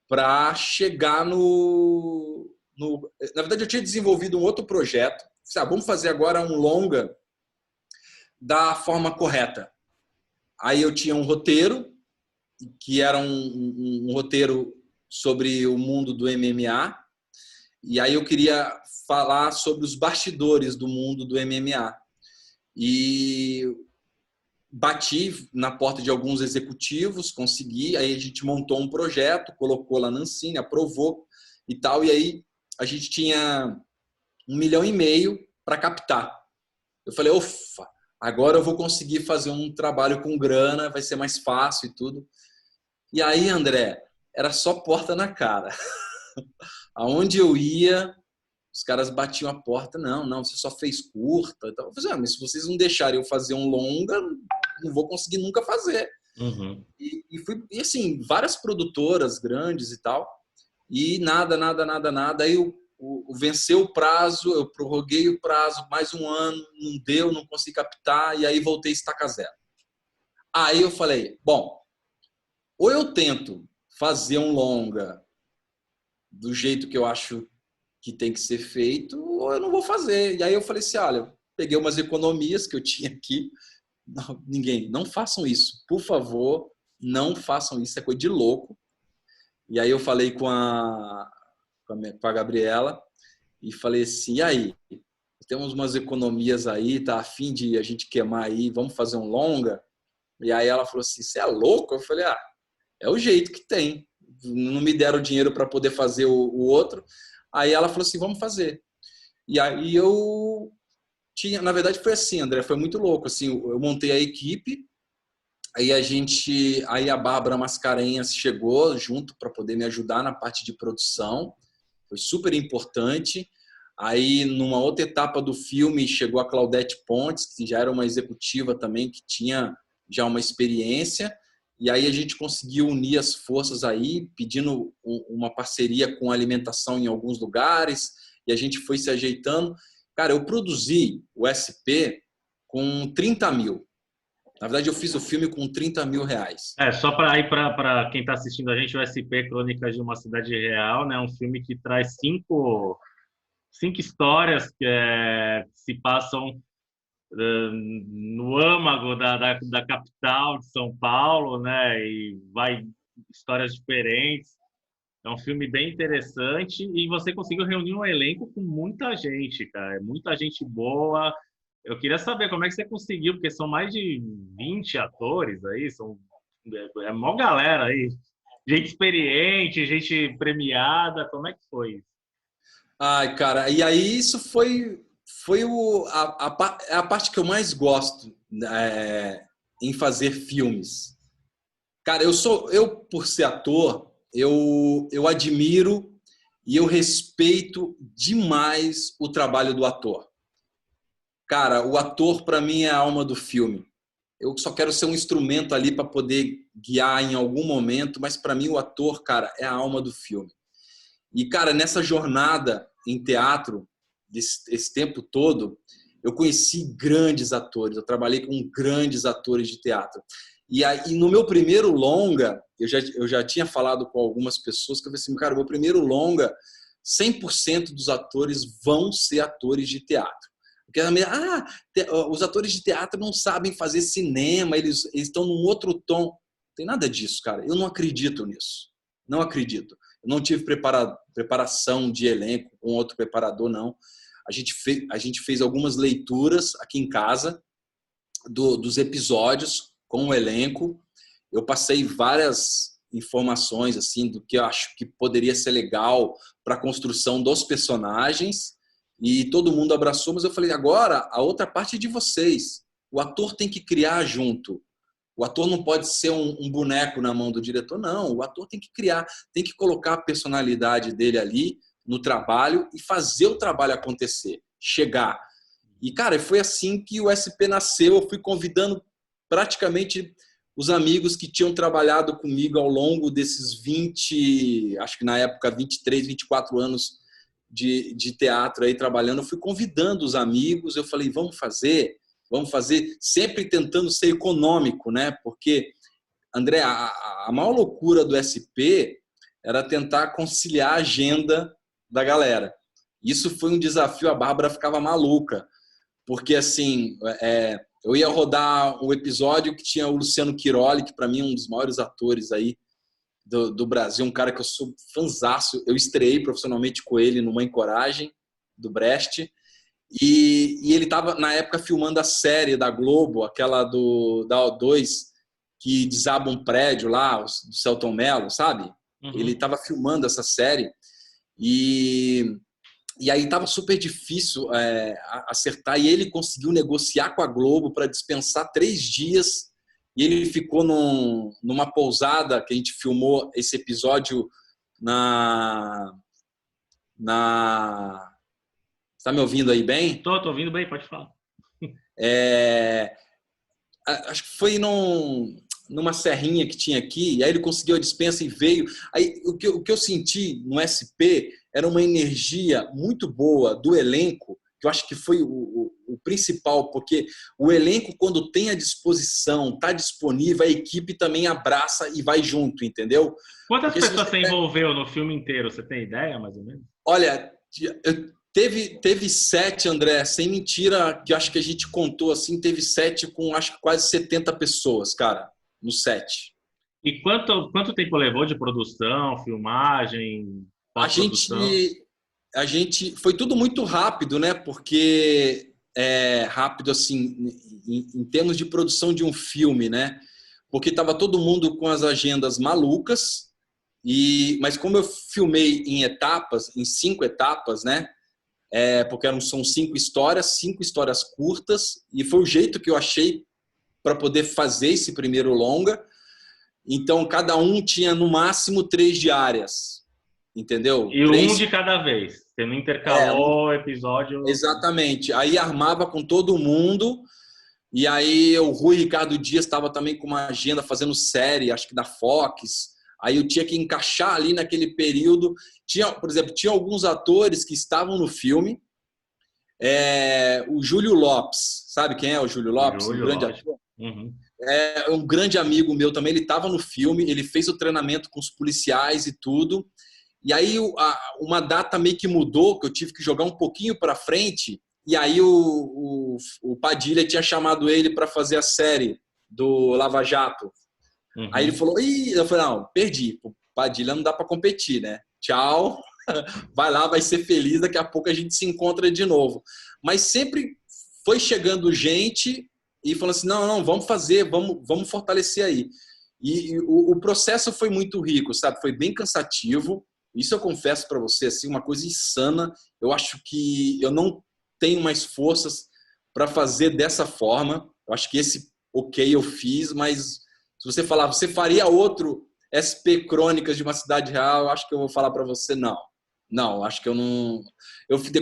para chegar no... Na verdade, eu tinha desenvolvido um outro projeto. Vamos fazer agora um longa da forma correta. Aí eu tinha um roteiro, que era um roteiro sobre o mundo do MMA, e aí eu queria falar sobre os bastidores do mundo do MMA. E bati na porta de alguns executivos, consegui, aí a gente montou um projeto, colocou lá na Ancine, aprovou e tal, e aí a gente tinha 1,5 milhão para captar. Eu falei, ufa, agora eu vou conseguir fazer um trabalho com grana, vai ser mais fácil e tudo. E aí, André, era só porta na cara. Aonde eu ia, os caras batiam a porta. Não, não, você só fez curta. Então, eu falei, mas se vocês não deixarem eu fazer um longa, não vou conseguir nunca fazer. Uhum. E assim, várias produtoras grandes e tal, e nada. Aí venceu o prazo, eu prorroguei o prazo mais um ano, não deu, não consegui captar, e aí voltei a estaca zero. Aí eu falei, bom, ou eu tento fazer um longa do jeito que eu acho que tem que ser feito, ou eu não vou fazer. E aí eu falei assim, olha, peguei umas economias que eu tinha aqui, não façam isso, por favor, não façam isso, é coisa de louco. E aí eu falei com a Gabriela e falei assim, e aí, temos umas economias aí, tá a fim de a gente queimar aí, vamos fazer um longa? E aí ela falou assim, você é louco? Eu falei, é o jeito que tem. Não me deram dinheiro para poder fazer o outro. Aí ela falou assim, vamos fazer. E aí eu tinha, na verdade foi assim, André, foi muito louco. Assim, eu montei a equipe, aí a Bárbara Mascarenhas chegou junto para poder me ajudar na parte de produção. Foi super importante. Aí, numa outra etapa do filme, chegou a Claudete Pontes, que já era uma executiva também, que tinha já uma experiência. E aí a gente conseguiu unir as forças aí, pedindo uma parceria com alimentação em alguns lugares, e a gente foi se ajeitando. Cara, eu produzi o SP com 30 mil. Na verdade, eu fiz o filme com 30 mil reais. Só para quem está assistindo a gente, o SP Crônicas de uma Cidade Real, né? Um filme que traz cinco histórias que se passam no âmago da capital de São Paulo, né? E vai histórias diferentes. É um filme bem interessante e você conseguiu reunir um elenco com muita gente, cara. Muita gente boa. Eu queria saber como é que você conseguiu, porque são mais de 20 atores aí, é mó galera aí. Gente experiente, gente premiada. Como é que foi isso? Ai, cara, e aí isso foi a parte que eu mais gosto em fazer filmes. Cara, eu por ser ator, eu admiro e eu respeito demais o trabalho do ator. Cara, o ator para mim é a alma do filme. Eu só quero ser um instrumento ali para poder guiar em algum momento, mas para mim o ator, cara, é a alma do filme. E, cara, nessa jornada em teatro, esse tempo todo, eu conheci grandes atores, eu trabalhei com grandes atores de teatro. E aí, no meu primeiro longa, eu já tinha falado com algumas pessoas, que eu falei assim, cara, o meu primeiro longa, 100% dos atores vão ser atores de teatro. Porque os atores de teatro não sabem fazer cinema, eles estão num outro tom. Não tem nada disso, cara. Eu não acredito nisso. Não acredito. Eu não tive preparação de elenco com outro preparador, não. A gente fez algumas leituras aqui em casa dos episódios com o elenco. Eu passei várias informações assim do que eu acho que poderia ser legal para a construção dos personagens e todo mundo abraçou, mas eu falei, agora a outra parte é de vocês. O ator tem que criar junto. O ator não pode ser um boneco na mão do diretor, não. O ator tem que criar, tem que colocar a personalidade dele ali no trabalho e fazer o trabalho acontecer, chegar. E, cara, foi assim que o SP nasceu. Eu fui convidando praticamente os amigos que tinham trabalhado comigo ao longo desses 20, acho que na época 23, 24 anos de teatro aí trabalhando. Eu fui convidando os amigos, eu falei, vamos fazer, sempre tentando ser econômico, né? Porque, André, a maior loucura do SP era tentar conciliar a agenda da galera. Isso foi um desafio, a Bárbara ficava maluca, porque assim, eu ia rodar um episódio que tinha o Luciano Quiroli, que para mim é um dos maiores atores aí do Brasil, um cara que eu sou fãzaço. Eu estreiei profissionalmente com ele no Mãe Coragem, do Brecht, e ele estava, na época, filmando a série da Globo, aquela da O2, que desaba um prédio lá, do Selton Mello, sabe? Uhum. Ele estava filmando essa série e E aí estava super difícil acertar, e ele conseguiu negociar com a Globo para dispensar 3 dias, e ele ficou numa pousada que a gente filmou esse episódio na... Está me ouvindo aí bem? Tô ouvindo bem, pode falar. Acho que foi numa serrinha que tinha aqui, e aí ele conseguiu a dispensa e veio. Aí o que eu senti no SP era uma energia muito boa do elenco, que eu acho que foi o principal, porque o elenco, quando tem a disposição, está disponível, a equipe também abraça e vai junto, entendeu? Quantas Porque se pessoas você você envolveu no filme inteiro? Você tem ideia, mais ou menos? Olha, teve 7, André, sem mentira, que eu acho que a gente contou assim, teve 7 com acho que quase 70 pessoas, cara, no set. E quanto tempo levou de produção, filmagem, A pós-produção? gente, a gente foi tudo muito rápido, né? Porque rápido assim, em termos de produção de um filme, né? Porque estava todo mundo com as agendas malucas, mas como eu filmei em etapas, em 5 etapas, né? Porque são 5 histórias curtas, e foi o jeito que eu achei para poder fazer esse primeiro longa. Então, cada um tinha no máximo 3 diárias, entendeu? E um Três, de cada vez. Você não é, um, intercalou episódio. exatamente. Aí armava com todo mundo, e aí o Rui Ricardo Dias estava também com uma agenda fazendo série, acho que da Fox. Aí eu tinha que encaixar ali naquele período. Por exemplo, tinha alguns atores que estavam no filme. O Júlio Lopes, sabe quem é o Júlio Lopes? Um Júlio, grande lógico. ator. Uhum. É um grande amigo meu também. Ele estava no filme, ele fez o treinamento com os policiais e tudo. E aí uma data meio que mudou, que eu tive que jogar um pouquinho para frente. E aí o Padilha tinha chamado ele para fazer a série do Lava Jato. Aí ele Uhum. falou, eu falei, não, perdi. O Padilha não dá para competir, né? Tchau. Vai lá, vai ser feliz, daqui a pouco a gente se encontra de novo. Mas sempre foi chegando gente e falando assim, não, vamos fazer, vamos fortalecer aí. E o processo foi muito rico, sabe? Foi bem cansativo. Isso eu confesso para você, assim, uma coisa insana. Eu acho que eu não tenho mais forças para fazer dessa forma. Eu acho que esse ok eu fiz, mas se você falar, você faria outro SP Crônicas de uma Cidade Real, eu acho que eu vou falar para você não. Não, acho que eu não.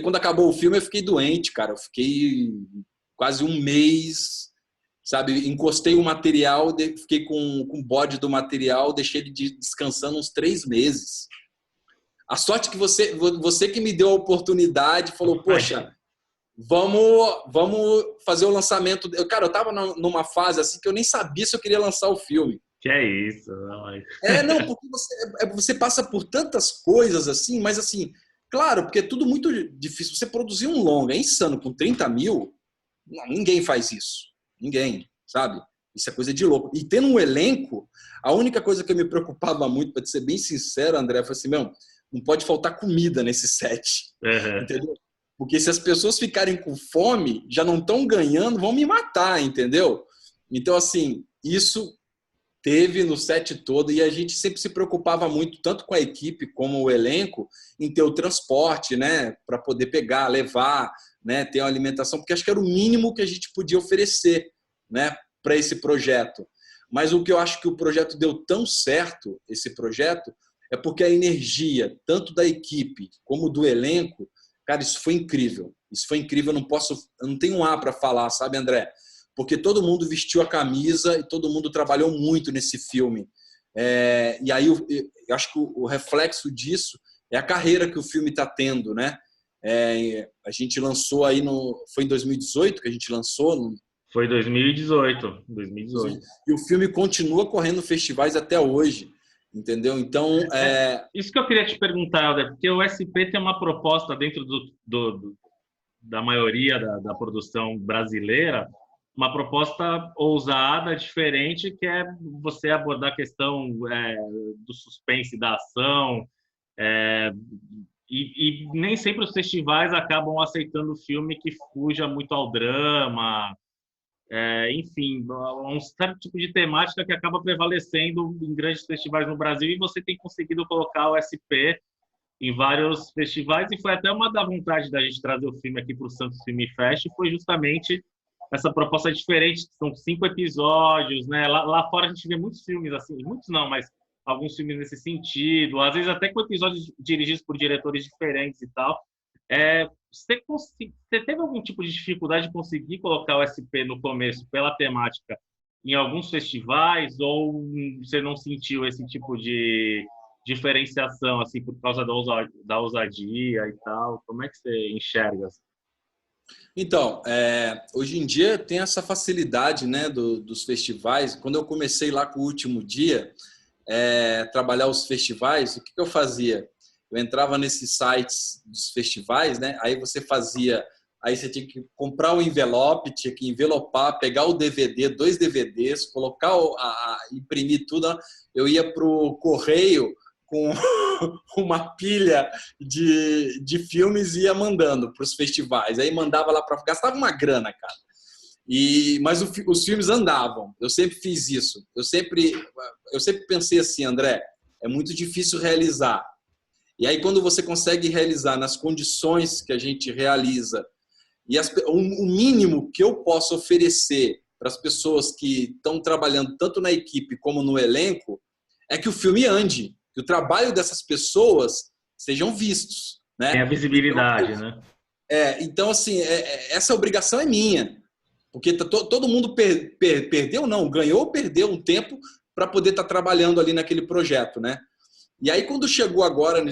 Quando acabou o filme, eu fiquei doente, cara. Eu fiquei quase um mês, sabe? Encostei o material, fiquei com o bode do material, deixei ele descansando uns 3 meses. A sorte que você que me deu a oportunidade, falou, poxa, vamos fazer o lançamento. Cara, eu tava numa fase assim que eu nem sabia se eu queria lançar o filme. Que é isso? Não, mas... Não, porque você passa por tantas coisas assim, mas assim, claro, porque é tudo muito difícil. Você produzir um longa, é insano, com 30 mil, não, ninguém faz isso. Ninguém, sabe? Isso é coisa de louco. E tendo um elenco, a única coisa que eu me preocupava muito, para ser bem sincero, André, foi assim, meu, não pode faltar comida nesse set. Uhum. Entendeu? Porque se as pessoas ficarem com fome, já não estão ganhando, vão me matar, entendeu? Então, assim, isso teve no set todo, e a gente sempre se preocupava muito, tanto com a equipe como o elenco, em ter o transporte, né, para poder pegar, levar, né, ter uma alimentação, porque acho que era o mínimo que a gente podia oferecer, né, para esse projeto. Mas o que eu acho que o projeto deu tão certo, esse projeto, é porque a energia, tanto da equipe como do elenco, cara, isso foi incrível. Isso foi incrível, eu não tenho um A para falar, sabe, André? Porque todo mundo vestiu a camisa e todo mundo trabalhou muito nesse filme. E aí eu acho que o reflexo disso é a carreira que o filme está tendo, né? A gente lançou aí foi em 2018 que a gente lançou. Foi 2018. 2018. E o filme continua correndo festivais até hoje, entendeu? Então, Isso que eu queria te perguntar, Helder, porque o SP tem uma proposta dentro da maioria da produção brasileira, uma proposta ousada, diferente, que é você abordar a questão do suspense, da ação, é, e nem sempre os festivais acabam aceitando filme que fuja muito ao drama, enfim, um certo tipo de temática que acaba prevalecendo em grandes festivais no Brasil, e você tem conseguido colocar o SP em vários festivais, e foi até uma da vontade da gente trazer o filme aqui para o Santos Film Fest, foi justamente essa proposta diferente, que são 5 episódios, né? Lá fora a gente vê muitos filmes assim, muitos não, mas alguns filmes nesse sentido, às vezes até com episódios dirigidos por diretores diferentes e tal. Você teve algum tipo de dificuldade de conseguir colocar o SP no começo pela temática em alguns festivais, ou você não sentiu esse tipo de diferenciação assim por causa da ousadia e tal? Como é que você enxerga? Então, hoje em dia tem essa facilidade, né, dos festivais. Quando eu comecei lá com o Último Dia, trabalhar os festivais, o que eu fazia? Eu entrava nesses sites dos festivais, né? Aí você fazia, aí você tinha que comprar o envelope, tinha que envelopar, pegar o DVD, 2 DVDs, colocar, imprimir tudo. Eu ia para o correio com uma pilha de filmes e ia mandando para os festivais. Aí mandava lá para... Gastava uma grana, cara. Mas os filmes andavam. Eu sempre fiz isso. Eu sempre pensei assim, André, é muito difícil realizar. E aí, quando você consegue realizar nas condições que a gente realiza, e o mínimo que eu posso oferecer para as pessoas que estão trabalhando tanto na equipe como no elenco, é que o filme ande, que o trabalho dessas pessoas sejam vistos, Tem a né? visibilidade, né? Então assim, essa obrigação é minha, porque todo mundo perdeu, não, ganhou ou perdeu um tempo para poder estar trabalhando ali naquele projeto, né? E aí, quando chegou agora,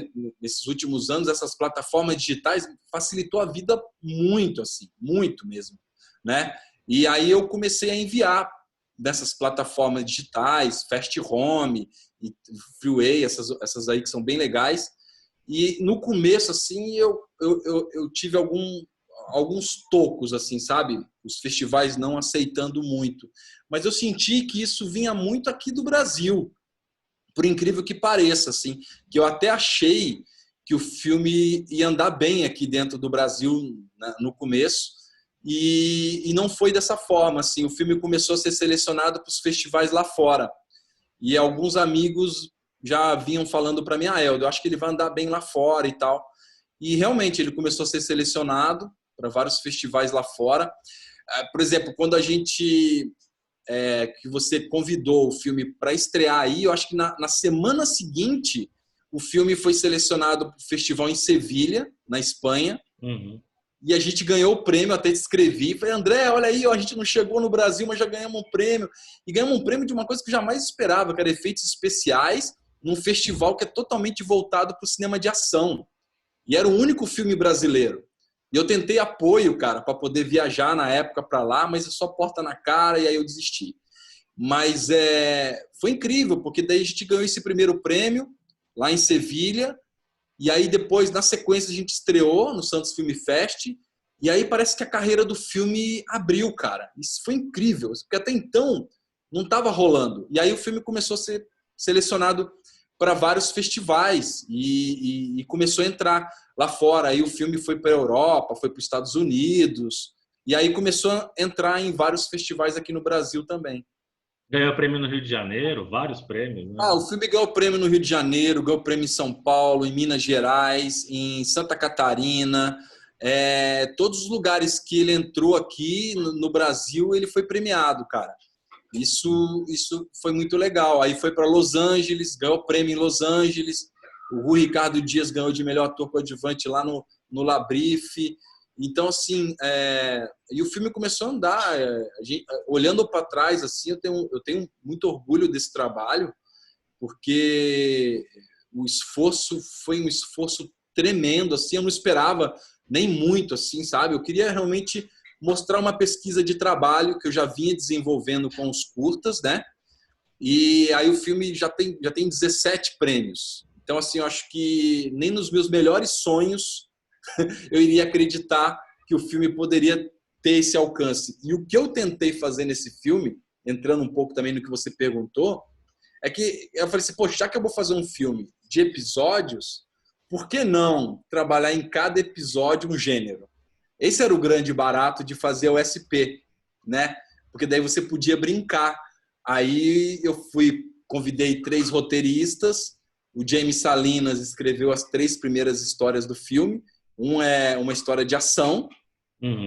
nesses últimos anos, essas plataformas digitais facilitou a vida muito, assim, muito mesmo, né? E aí eu comecei a enviar dessas plataformas digitais, Fast Home e Freeway, essas aí que são bem legais. E no começo, assim, eu tive alguns tocos, assim, sabe? Os festivais não aceitando muito. Mas eu senti que isso vinha muito aqui do Brasil, por incrível que pareça, assim, que eu até achei que o filme ia andar bem aqui dentro do Brasil, né, no começo, e não foi dessa forma, assim. O filme começou a ser selecionado para os festivais lá fora, e alguns amigos já vinham falando para mim, Eldo, eu acho que ele vai andar bem lá fora e tal. E realmente ele começou a ser selecionado para vários festivais lá fora. Por exemplo, quando a gente que você convidou o filme para estrear aí, eu acho que na semana seguinte o filme foi selecionado para o festival em Sevilha, na Espanha, e a gente ganhou o prêmio, até te escrevi, falei, André, olha aí, a gente não chegou no Brasil, mas já ganhamos um prêmio, e ganhamos um prêmio de uma coisa que eu jamais esperava, que era efeitos especiais, num festival que é totalmente voltado para o cinema de ação, e era o único filme brasileiro. E eu tentei apoio, cara, para poder viajar na época para lá, mas é só porta na cara e aí eu desisti. Mas foi incrível, porque daí a gente ganhou esse primeiro prêmio lá em Sevilha, e aí depois, na sequência, a gente estreou no Santos Film Fest, e aí parece que a carreira do filme abriu, cara. Isso foi incrível, porque até então não estava rolando. E aí o filme começou a ser selecionado para vários festivais e começou a entrar lá fora. Aí o filme foi para a Europa, foi para os Estados Unidos, e aí começou a entrar em vários festivais aqui no Brasil também. Ganhou prêmio no Rio de Janeiro, vários prêmios, né? O filme ganhou prêmio no Rio de Janeiro, ganhou prêmio em São Paulo, em Minas Gerais, em Santa Catarina. Todos os lugares que ele entrou aqui no Brasil, ele foi premiado, cara. Isso foi muito legal. Aí foi para Los Angeles, ganhou prêmio em Los Angeles. O Rui Ricardo Dias ganhou de melhor ator coadjuvante lá no Labrife. Então, assim, e o filme começou a andar. Olhando para trás, assim, eu tenho muito orgulho desse trabalho, porque o esforço foi um esforço tremendo, assim, eu não esperava nem muito, assim, sabe? Eu queria realmente mostrar uma pesquisa de trabalho que eu já vinha desenvolvendo com os curtas, né? E aí o filme já tem 17 prêmios. Então, assim, eu acho que nem nos meus melhores sonhos eu iria acreditar que o filme poderia ter esse alcance. E o que eu tentei fazer nesse filme, entrando um pouco também no que você perguntou, é que eu falei assim, poxa, já que eu vou fazer um filme de episódios, por que não trabalhar em cada episódio um gênero? Esse era o grande barato de fazer o SP, né? Porque daí você podia brincar. Aí eu convidei 3 roteiristas O James Salinas escreveu as 3 primeiras histórias do filme. Um é uma história de ação,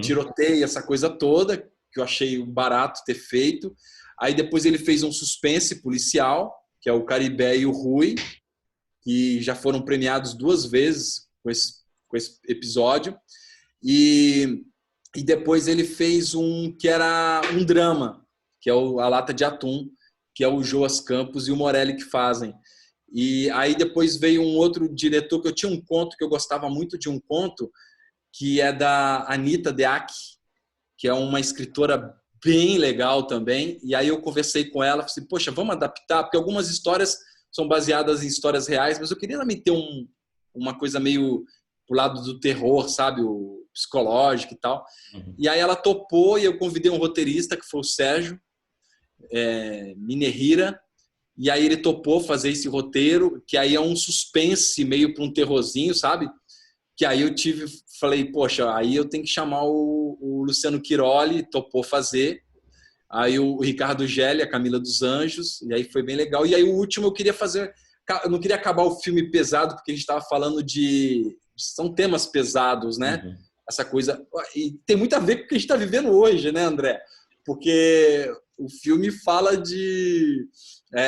tiroteio, essa coisa toda, que eu achei barato ter feito. Aí depois ele fez um suspense policial, que é o Caribé e o Rui, que já foram premiados 2 vezes com esse episódio. E depois ele fez um que era um drama, que é A Lata de Atum, que é o Joas Campos e o Morelli que fazem. E aí depois veio um outro diretor, que eu tinha um conto, que eu gostava muito de um conto, que é da Anita Deac, que é uma escritora bem legal também. E aí eu conversei com ela, falei assim, poxa, vamos adaptar, porque algumas histórias são baseadas em histórias reais, mas eu queria também ter uma coisa meio pro lado do terror, sabe? O psicológico e tal. E aí ela topou e eu convidei um roteirista, que foi o Sérgio Minerira, e aí ele topou fazer esse roteiro, que aí é um suspense meio para um terrorzinho, sabe? Que aí eu falei, poxa, aí eu tenho que chamar o Luciano Quiroli, topou fazer. Aí o Ricardo Gelli, a Camila dos Anjos, e aí foi bem legal. E aí o último eu queria fazer, eu não queria acabar o filme pesado, porque a gente estava falando são temas pesados, né? Essa coisa, e tem muito a ver com o que a gente está vivendo hoje, né, André? Porque o filme fala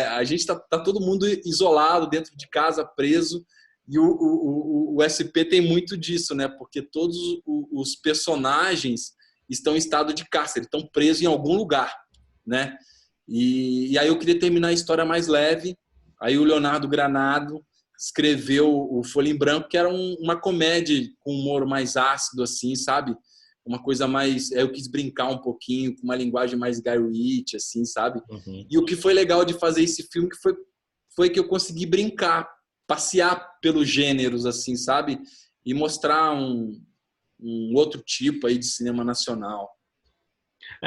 a gente tá todo mundo isolado dentro de casa, preso, e o SP tem muito disso, né? Porque todos os personagens estão em estado de cárcere, estão presos em algum lugar, né? E aí eu queria terminar a história mais leve. Aí o Leonardo Granado escreveu o Folha em Branco, que era uma comédia com humor mais ácido, assim, sabe? Uma coisa mais... Eu quis brincar um pouquinho, com uma linguagem mais Guy Ritchie, assim, sabe? E o que foi legal de fazer esse filme foi que eu consegui brincar, passear pelos gêneros, assim, sabe? E mostrar um outro tipo aí de cinema nacional.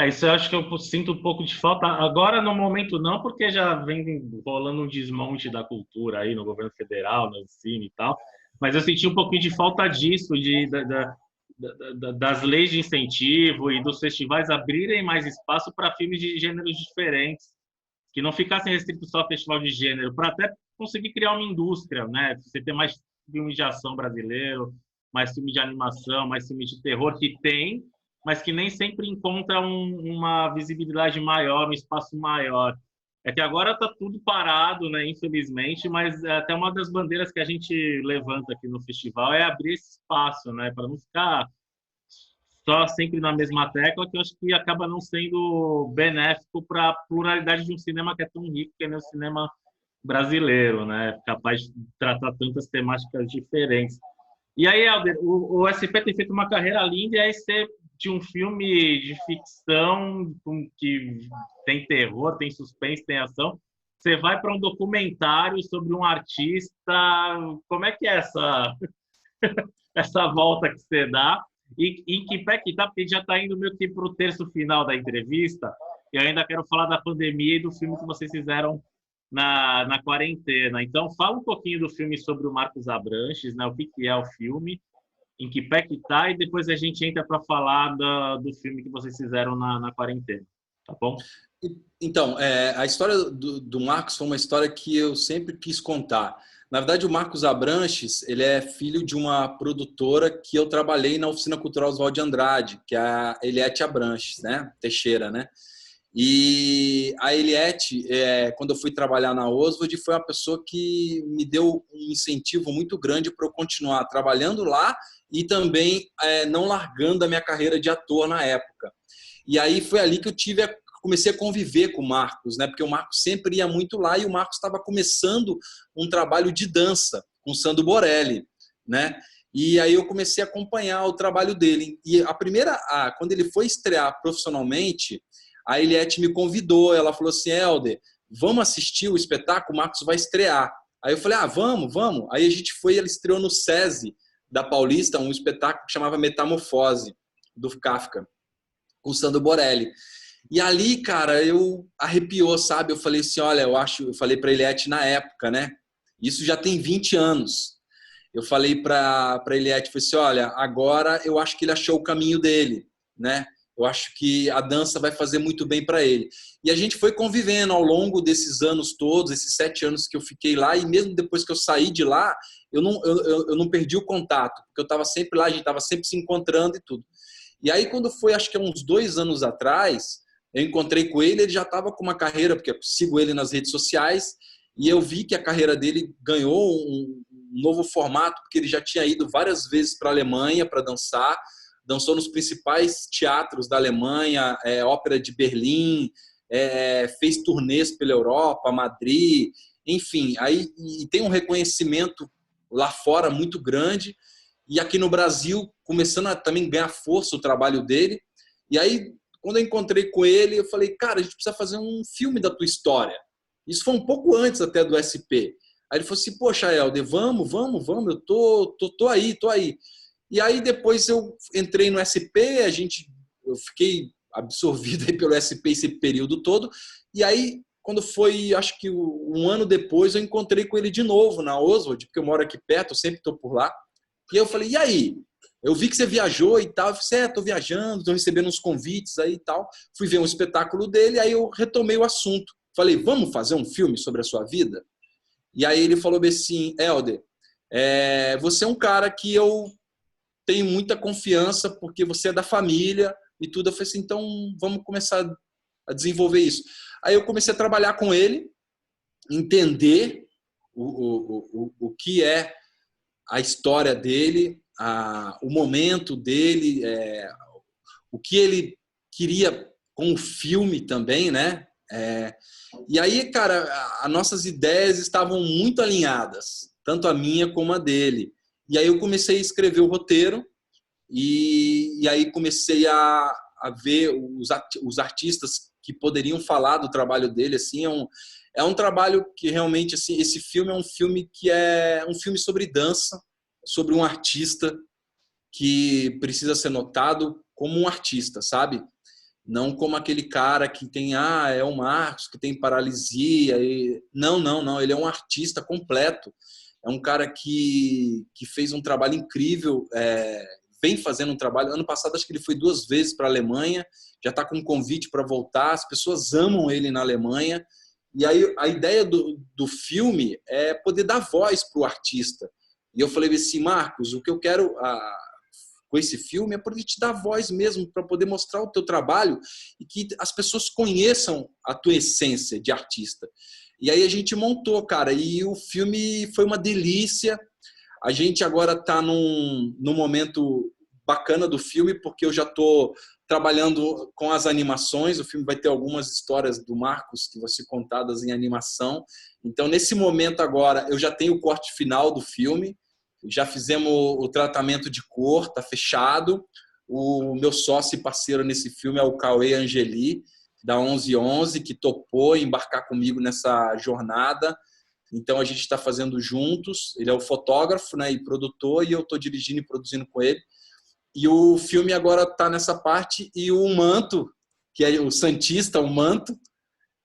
Isso eu acho que eu sinto um pouco de falta. Agora, no momento, não, porque já vem rolando um desmonte da cultura aí no governo federal, no cine e tal. Mas eu senti um pouquinho de falta disso, das leis de incentivo e dos festivais abrirem mais espaço para filmes de gêneros diferentes, que não ficassem restritos só ao festival de gênero, para até conseguir criar uma indústria, né? Você ter mais filmes de ação brasileiro, mais filmes de animação, mais filmes de terror, que tem, mas que nem sempre encontra uma visibilidade maior, um espaço maior. É que agora está tudo parado, né, infelizmente, mas até uma das bandeiras que a gente levanta aqui no festival é abrir esse espaço, né, para não ficar só sempre na mesma tecla, que eu acho que acaba não sendo benéfico para a pluralidade de um cinema que é tão rico, que é o cinema brasileiro, né, capaz de tratar tantas temáticas diferentes. E aí, Helder, o SP tem feito uma carreira linda, e aí você, de um filme de ficção que tem terror, tem suspense, tem ação, você vai para um documentário sobre um artista. Como é que é essa volta que você dá? E em que pé que tá? Porque já está indo meio que para o terço final da entrevista, e eu ainda quero falar da pandemia e do filme que vocês fizeram na quarentena. Então, fala um pouquinho do filme sobre o Marcos Abranches, né? O que é o filme, em que pé que tá, e depois a gente entra para falar do filme que vocês fizeram na quarentena, tá bom? Então, a história do Marcos foi uma história que eu sempre quis contar. Na verdade, o Marcos Abranches, ele é filho de uma produtora que eu trabalhei na Oficina Cultural Oswald de Andrade, que é a Eliette Abranches, né? Teixeira, né? E a Eliette, quando eu fui trabalhar na Oswald, foi uma pessoa que me deu um incentivo muito grande para eu continuar trabalhando lá e também não largando a minha carreira de ator na época. E aí foi ali que eu comecei a conviver com o Marcos, né? Porque o Marcos sempre ia muito lá e o Marcos estava começando um trabalho de dança com o Sandro Borelli, né? E aí eu comecei a acompanhar o trabalho dele. E quando ele foi estrear profissionalmente, a Eliette me convidou, ela falou assim, Helder, vamos assistir o espetáculo, o Marcos vai estrear. Aí eu falei, vamos. Aí a gente foi, ele estreou no SESI da Paulista, um espetáculo que chamava Metamorfose, do Kafka, com o Sandro Borelli. E ali, cara, eu arrepiou, sabe? Eu falei assim, olha, eu falei para a Eliette na época, né? Isso já tem 20 anos. Eu falei para a Eliette, falei assim, olha, agora eu acho que ele achou o caminho dele, né? eu acho que a dança vai fazer muito bem para ele. E a gente foi convivendo ao longo desses anos todos, esses 7 anos que eu fiquei lá, e mesmo depois que eu saí de lá, eu não perdi o contato, porque eu estava sempre lá, a gente estava sempre se encontrando e tudo. E aí, quando foi, acho que há uns 2 anos atrás, eu encontrei com ele, ele já estava com uma carreira, porque eu sigo ele nas redes sociais, e eu vi que a carreira dele ganhou um novo formato, porque ele já tinha ido várias vezes para a Alemanha para dançar, dançou nos principais teatros da Alemanha, Ópera de Berlim, fez turnês pela Europa, Madrid, enfim, aí e tem um reconhecimento lá fora muito grande, e aqui no Brasil começando a também ganhar força o trabalho dele. E aí, quando eu encontrei com ele, eu falei, cara, a gente precisa fazer um filme da tua história. Isso foi um pouco antes até do SP. Aí ele falou assim, poxa, Helder, vamos, eu tô aí. E aí depois eu entrei no SP, eu fiquei absorvido aí pelo SP esse período todo. E aí, quando foi, acho que 1 ano depois, eu encontrei com ele de novo na Oswald, porque eu moro aqui perto, eu sempre estou por lá. E eu falei, e aí? Eu vi que você viajou e tal. Eu falei, tô viajando, tô recebendo uns convites aí e tal. Fui ver um espetáculo dele, aí eu retomei o assunto. Falei, vamos fazer um filme sobre a sua vida? E aí ele falou assim, Helder, você é um cara que eu tenho muita confiança, porque você é da família e tudo. Eu falei assim, então vamos começar a desenvolver isso. Aí eu comecei a trabalhar com ele, entender o que é a história dele, o momento dele, o que ele queria com o filme também, né? E aí, cara, as nossas ideias estavam muito alinhadas, tanto a minha como a dele. E aí eu comecei a escrever o roteiro e aí comecei a ver os artistas que poderiam falar do trabalho dele. Assim, é um trabalho que realmente, assim, esse filme é um filme que é um filme sobre dança, sobre um artista que precisa ser notado como um artista, sabe? Não como aquele cara que tem, é o Marcos, que tem paralisia. Não, ele é um artista completo. É um cara que fez um trabalho incrível, vem fazendo um trabalho. Ano passado, acho que ele foi 2 vezes para a Alemanha, já está com um convite para voltar, as pessoas amam ele na Alemanha. E aí a ideia do filme é poder dar voz para o artista. E eu falei assim, Marcos, o que eu quero com esse filme é poder te dar voz mesmo, para poder mostrar o teu trabalho e que as pessoas conheçam a tua essência de artista. E aí a gente montou, cara, e o filme foi uma delícia. A gente agora está num momento bacana do filme, porque eu já estou trabalhando com as animações. O filme vai ter algumas histórias do Marcos que vão ser contadas em animação. Então, nesse momento agora, eu já tenho o corte final do filme. Já fizemos o tratamento de cor, tá fechado. O meu sócio e parceiro nesse filme é o Cauê Angeli, da 1111, que topou embarcar comigo nessa jornada. Então, a gente está fazendo juntos. Ele é o fotógrafo, né, e produtor, e eu estou dirigindo e produzindo com ele. E o filme agora está nessa parte. E o Manto, que é o Santista, o Manto,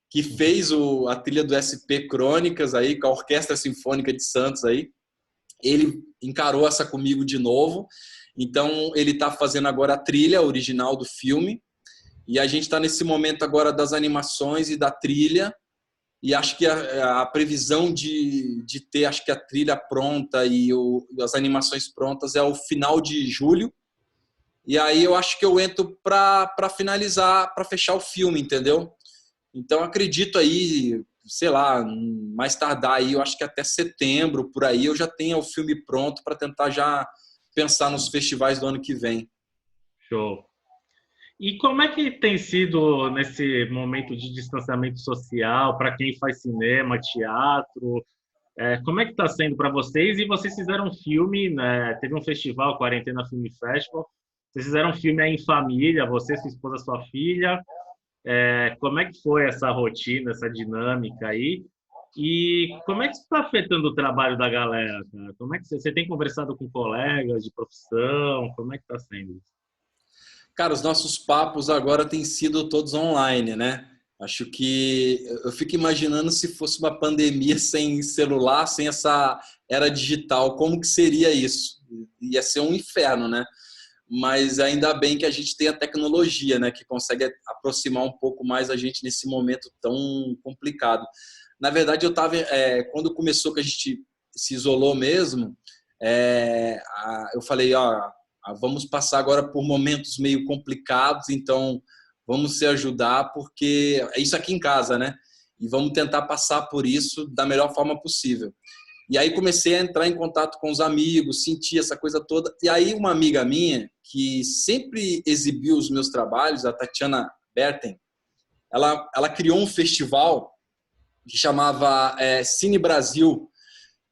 que fez a trilha do SP Crônicas, aí, com a Orquestra Sinfônica de Santos, aí, ele encarou essa comigo de novo. Então, ele está fazendo agora a trilha original do filme. E a gente está nesse momento agora das animações e da trilha. E acho que a previsão de ter, acho que a trilha pronta e as animações prontas é o final de julho. E aí eu acho que eu entro para finalizar, para fechar o filme, entendeu? Então, acredito aí, sei lá, mais tardar aí, eu acho que até setembro, por aí, eu já tenho o filme pronto para tentar já pensar nos festivais do ano que vem. Show. E como é que tem sido nesse momento de distanciamento social, para quem faz cinema, teatro? Como é que está sendo para vocês? E vocês fizeram um filme, né? Teve um festival, Quarentena Film Festival. Vocês fizeram um filme aí em família, você, sua esposa, sua filha. Como é que foi essa rotina, essa dinâmica aí? E como é que isso está afetando o trabalho da galera, cara? Como é que você tem conversado com colegas de profissão? Como é que está sendo isso? Cara, os nossos papos agora têm sido todos online, né? Acho que eu fico imaginando se fosse uma pandemia sem celular, sem essa era digital, como que seria isso? Ia ser um inferno, né? mas ainda bem que a gente tem a tecnologia, né, que consegue aproximar um pouco mais a gente nesse momento tão complicado. Na verdade, quando começou que a gente se isolou mesmo, eu falei, vamos passar agora por momentos meio complicados, então vamos se ajudar, porque é isso aqui em casa, né? E vamos tentar passar por isso da melhor forma possível. E aí comecei a entrar em contato com os amigos, sentir essa coisa toda. E aí uma amiga minha, que sempre exibiu os meus trabalhos, a Tatiana Berten, ela criou um festival que chamava Cine Brasil,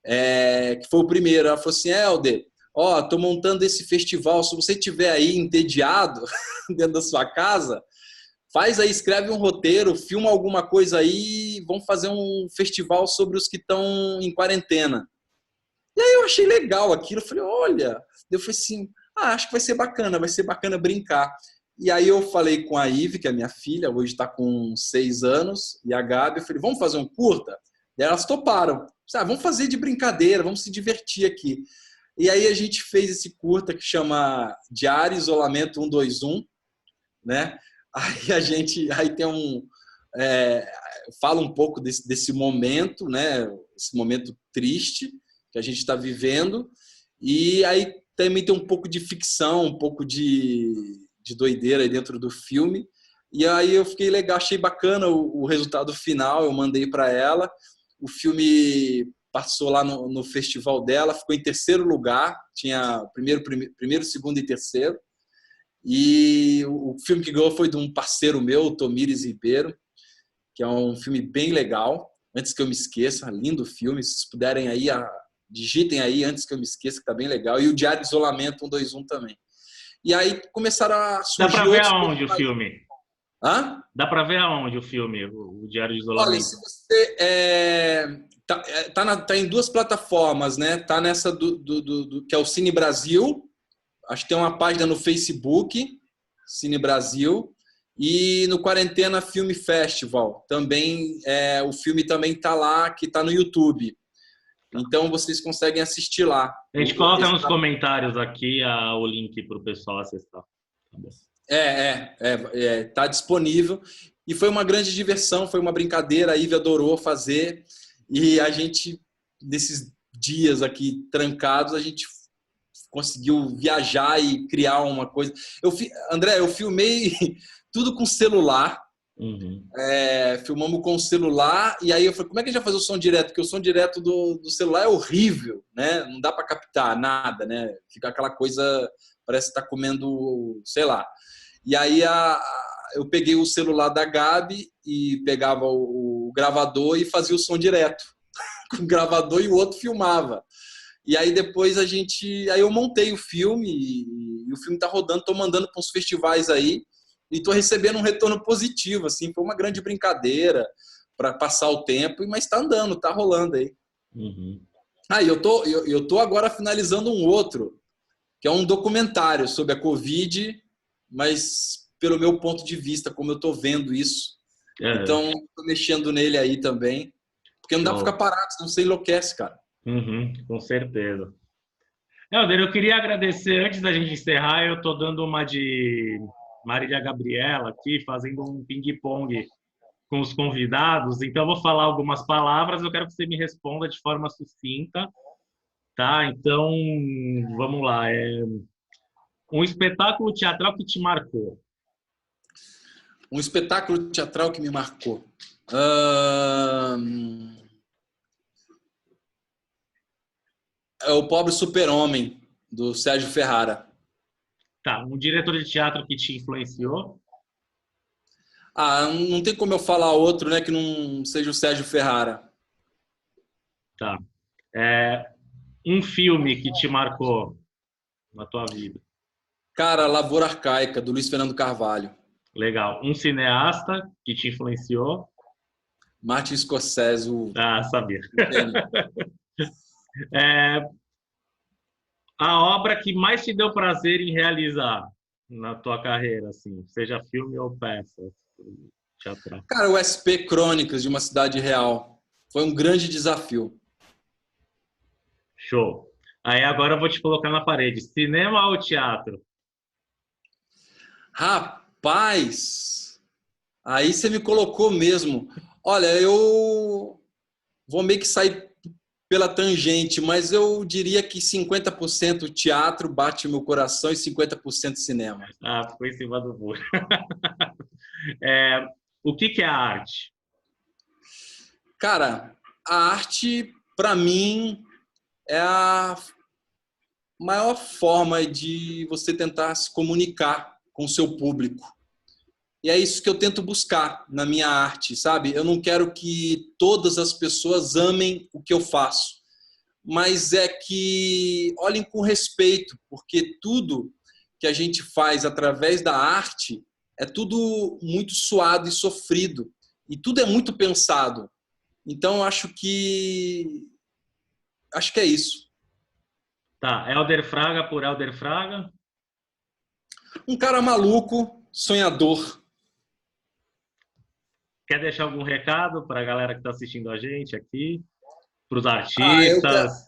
que foi o primeiro. Ela falou assim, Helder, tô montando esse festival, se você estiver aí entediado dentro da sua casa, faz aí, escreve um roteiro, filma alguma coisa aí, vamos fazer um festival sobre os que estão em quarentena. E aí eu achei legal aquilo, eu falei, olha, eu falei assim, acho que vai ser bacana brincar. E aí eu falei com a Ive, que é minha filha, hoje está com 6 anos, e a Gabi, eu falei, vamos fazer um curta? E elas toparam, vamos fazer de brincadeira, vamos se divertir aqui. E aí a gente fez esse curta que chama Diário Isolamento 121, né? Aí tem fala um pouco desse momento, né? Esse momento triste que a gente está vivendo, e aí também tem um pouco de ficção, um pouco de doideira aí dentro do filme. E aí eu fiquei legal, achei bacana o resultado final, eu mandei para ela. O filme passou lá no festival dela, ficou em 3º lugar, tinha primeiro, segundo e terceiro. E o filme que ganhou foi de um parceiro meu, o Tomires Ribeiro, que é um filme bem legal. Antes que eu me esqueça, lindo filme. Se vocês puderem aí, digitem aí antes que eu me esqueça, que tá bem legal. E o Diário de Isolamento 121 também. E aí começaram a surgir. Dá para ver aonde o filme? Hã? Dá para ver aonde o filme, o Diário de Isolamento? Olha, se você tá em 2 plataformas, né? Tá nessa do que é o Cine Brasil. Acho que tem uma página no Facebook, Cine Brasil, e no Quarentena Film Festival. Também o filme também está lá, que está no YouTube. Então vocês conseguem assistir lá. A gente coloca nos comentários aqui o link para o pessoal acessar. Tá bom. Tá disponível. E foi uma grande diversão, foi uma brincadeira. A Ivy adorou fazer. E a gente, nesses dias aqui trancados, a gente conseguiu viajar e criar uma coisa. André, eu filmei tudo com celular. Uhum. Filmamos com celular, e aí eu falei, como é que a gente vai fazer o som direto? Porque o som direto do celular é horrível, né? Não dá para captar nada, né? Fica aquela coisa, parece que tá comendo, sei lá. E aí eu peguei o celular da Gabi e pegava o gravador e fazia o som direto com o gravador, e o outro filmava. E aí depois aí eu montei o filme, e o filme tá rodando, tô mandando para uns festivais aí, e tô recebendo um retorno positivo, assim, foi uma grande brincadeira para passar o tempo, mas tá andando, tá rolando aí. Uhum. Eu tô agora finalizando um outro, que é um documentário sobre a Covid, mas pelo meu ponto de vista, como eu tô vendo isso. Então, tô mexendo nele aí também, porque não dá para ficar parado, senão você enlouquece, cara. Uhum, com certeza. Helder, eu queria agradecer, antes da gente encerrar, eu estou dando uma de Marília Gabriela aqui, fazendo um ping-pong com os convidados, então eu vou falar algumas palavras, eu quero que você me responda de forma sucinta, tá? Então, vamos lá. Um espetáculo teatral que te marcou. Um espetáculo teatral que me marcou. É O Pobre Super-Homem, do Sérgio Ferrara. Tá, um diretor de teatro que te influenciou? Não tem como eu falar outro, né, que não seja o Sérgio Ferrara. Tá. Um filme que te marcou na tua vida? Cara, Lavoura Arcaica, do Luiz Fernando Carvalho. Legal. Um cineasta que te influenciou? Martin Scorsese. Sabia. A obra que mais te deu prazer em realizar na tua carreira, assim, seja filme ou peça teatral? Cara, o SP Crônicas de uma Cidade Real. Foi um grande desafio. Show. Aí agora eu vou te colocar na parede. Cinema ou teatro? Rapaz, aí você me colocou mesmo. Olha, eu vou meio que sair pela tangente, mas eu diria que 50% teatro bate meu coração e 50% cinema. Ah, ficou em cima do muro. É, o que que é a arte? Cara, a arte, para mim, é a maior forma de você tentar se comunicar com o seu público. E é isso que eu tento buscar na minha arte, sabe? Eu não quero que todas as pessoas amem o que eu faço, mas é que olhem com respeito, porque tudo que a gente faz através da arte é tudo muito suado e sofrido, e tudo é muito pensado. Então, acho que é isso. Tá, Helder Fraga por Helder Fraga. Um cara maluco, sonhador. Quer deixar algum recado para a galera que está assistindo a gente aqui? Para os Ah, eu quero, artistas?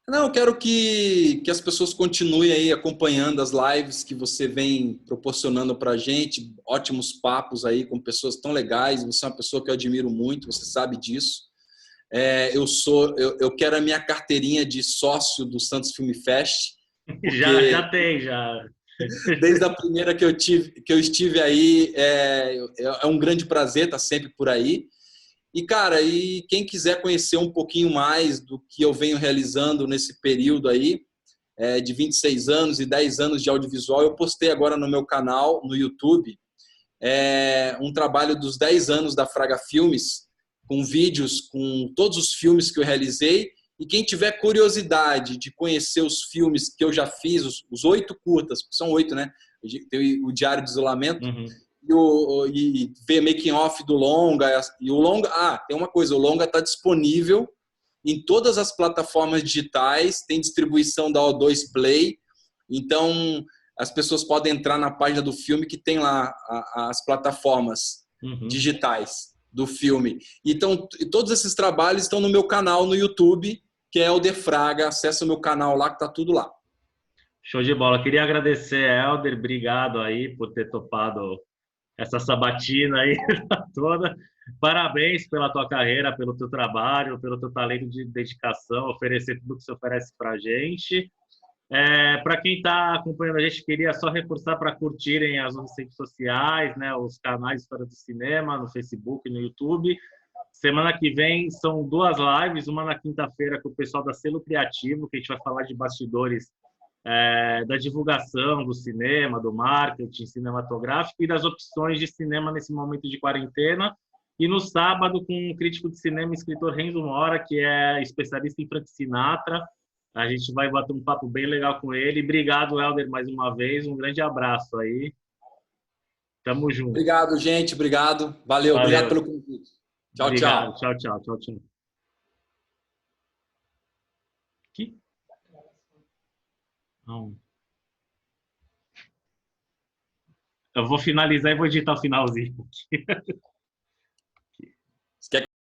não, eu quero que as pessoas continuem aí acompanhando as lives que você vem proporcionando para a gente. Ótimos papos aí com pessoas tão legais. Você é uma pessoa que eu admiro muito, você sabe disso. Eu quero a minha carteirinha de sócio do Santos Film Fest, Já porque tem, já. desde a primeira que eu estive aí, é um grande prazer estar sempre por aí. E, cara, e quem quiser conhecer um pouquinho mais do que eu venho realizando nesse período aí, de 26 anos e 10 anos de audiovisual, eu postei agora no meu canal, no YouTube, um trabalho dos 10 anos da Fraga Filmes, com vídeos, com todos os filmes que eu realizei. E quem tiver curiosidade de conhecer os filmes que eu já fiz, os 8 curtas, são 8, né? Tem o Diário de Isolamento, Uhum. e ver making off do longa. E o longa, tem uma coisa, o longa está disponível em todas as plataformas digitais, tem distribuição da O2 Play. Então, as pessoas podem entrar na página do filme que tem lá as plataformas Uhum. digitais do filme. Então, todos esses trabalhos estão no meu canal no YouTube, que é Helder Fraga. Acessa o meu canal lá que tá tudo lá. Show de bola. Queria agradecer, Helder. Obrigado aí por ter topado essa sabatina aí toda. Parabéns pela tua carreira, pelo teu trabalho, pelo teu talento de dedicação, oferecer tudo que você oferece para a gente. Para quem está acompanhando a gente, queria só reforçar para curtirem as nossas redes sociais, né, os canais História do Cinema, no Facebook e no YouTube. Semana que vem são 2 lives, uma na quinta-feira com o pessoal da Selo Criativo, que a gente vai falar de bastidores da divulgação do cinema, do marketing cinematográfico e das opções de cinema nesse momento de quarentena. E no sábado, com um crítico de cinema, escritor Renzo Mora, que é especialista em Frank Sinatra. A gente vai bater um papo bem legal com ele. Obrigado, Helder, mais uma vez. Um grande abraço aí. Tamo junto. Obrigado, gente. Obrigado. Valeu. Obrigado Valeu. pelo convite. Tchau, Obrigado. tchau. Tchau, tchau. Tchau, tchau. Aqui? Não. Eu vou finalizar e vou editar o finalzinho aqui.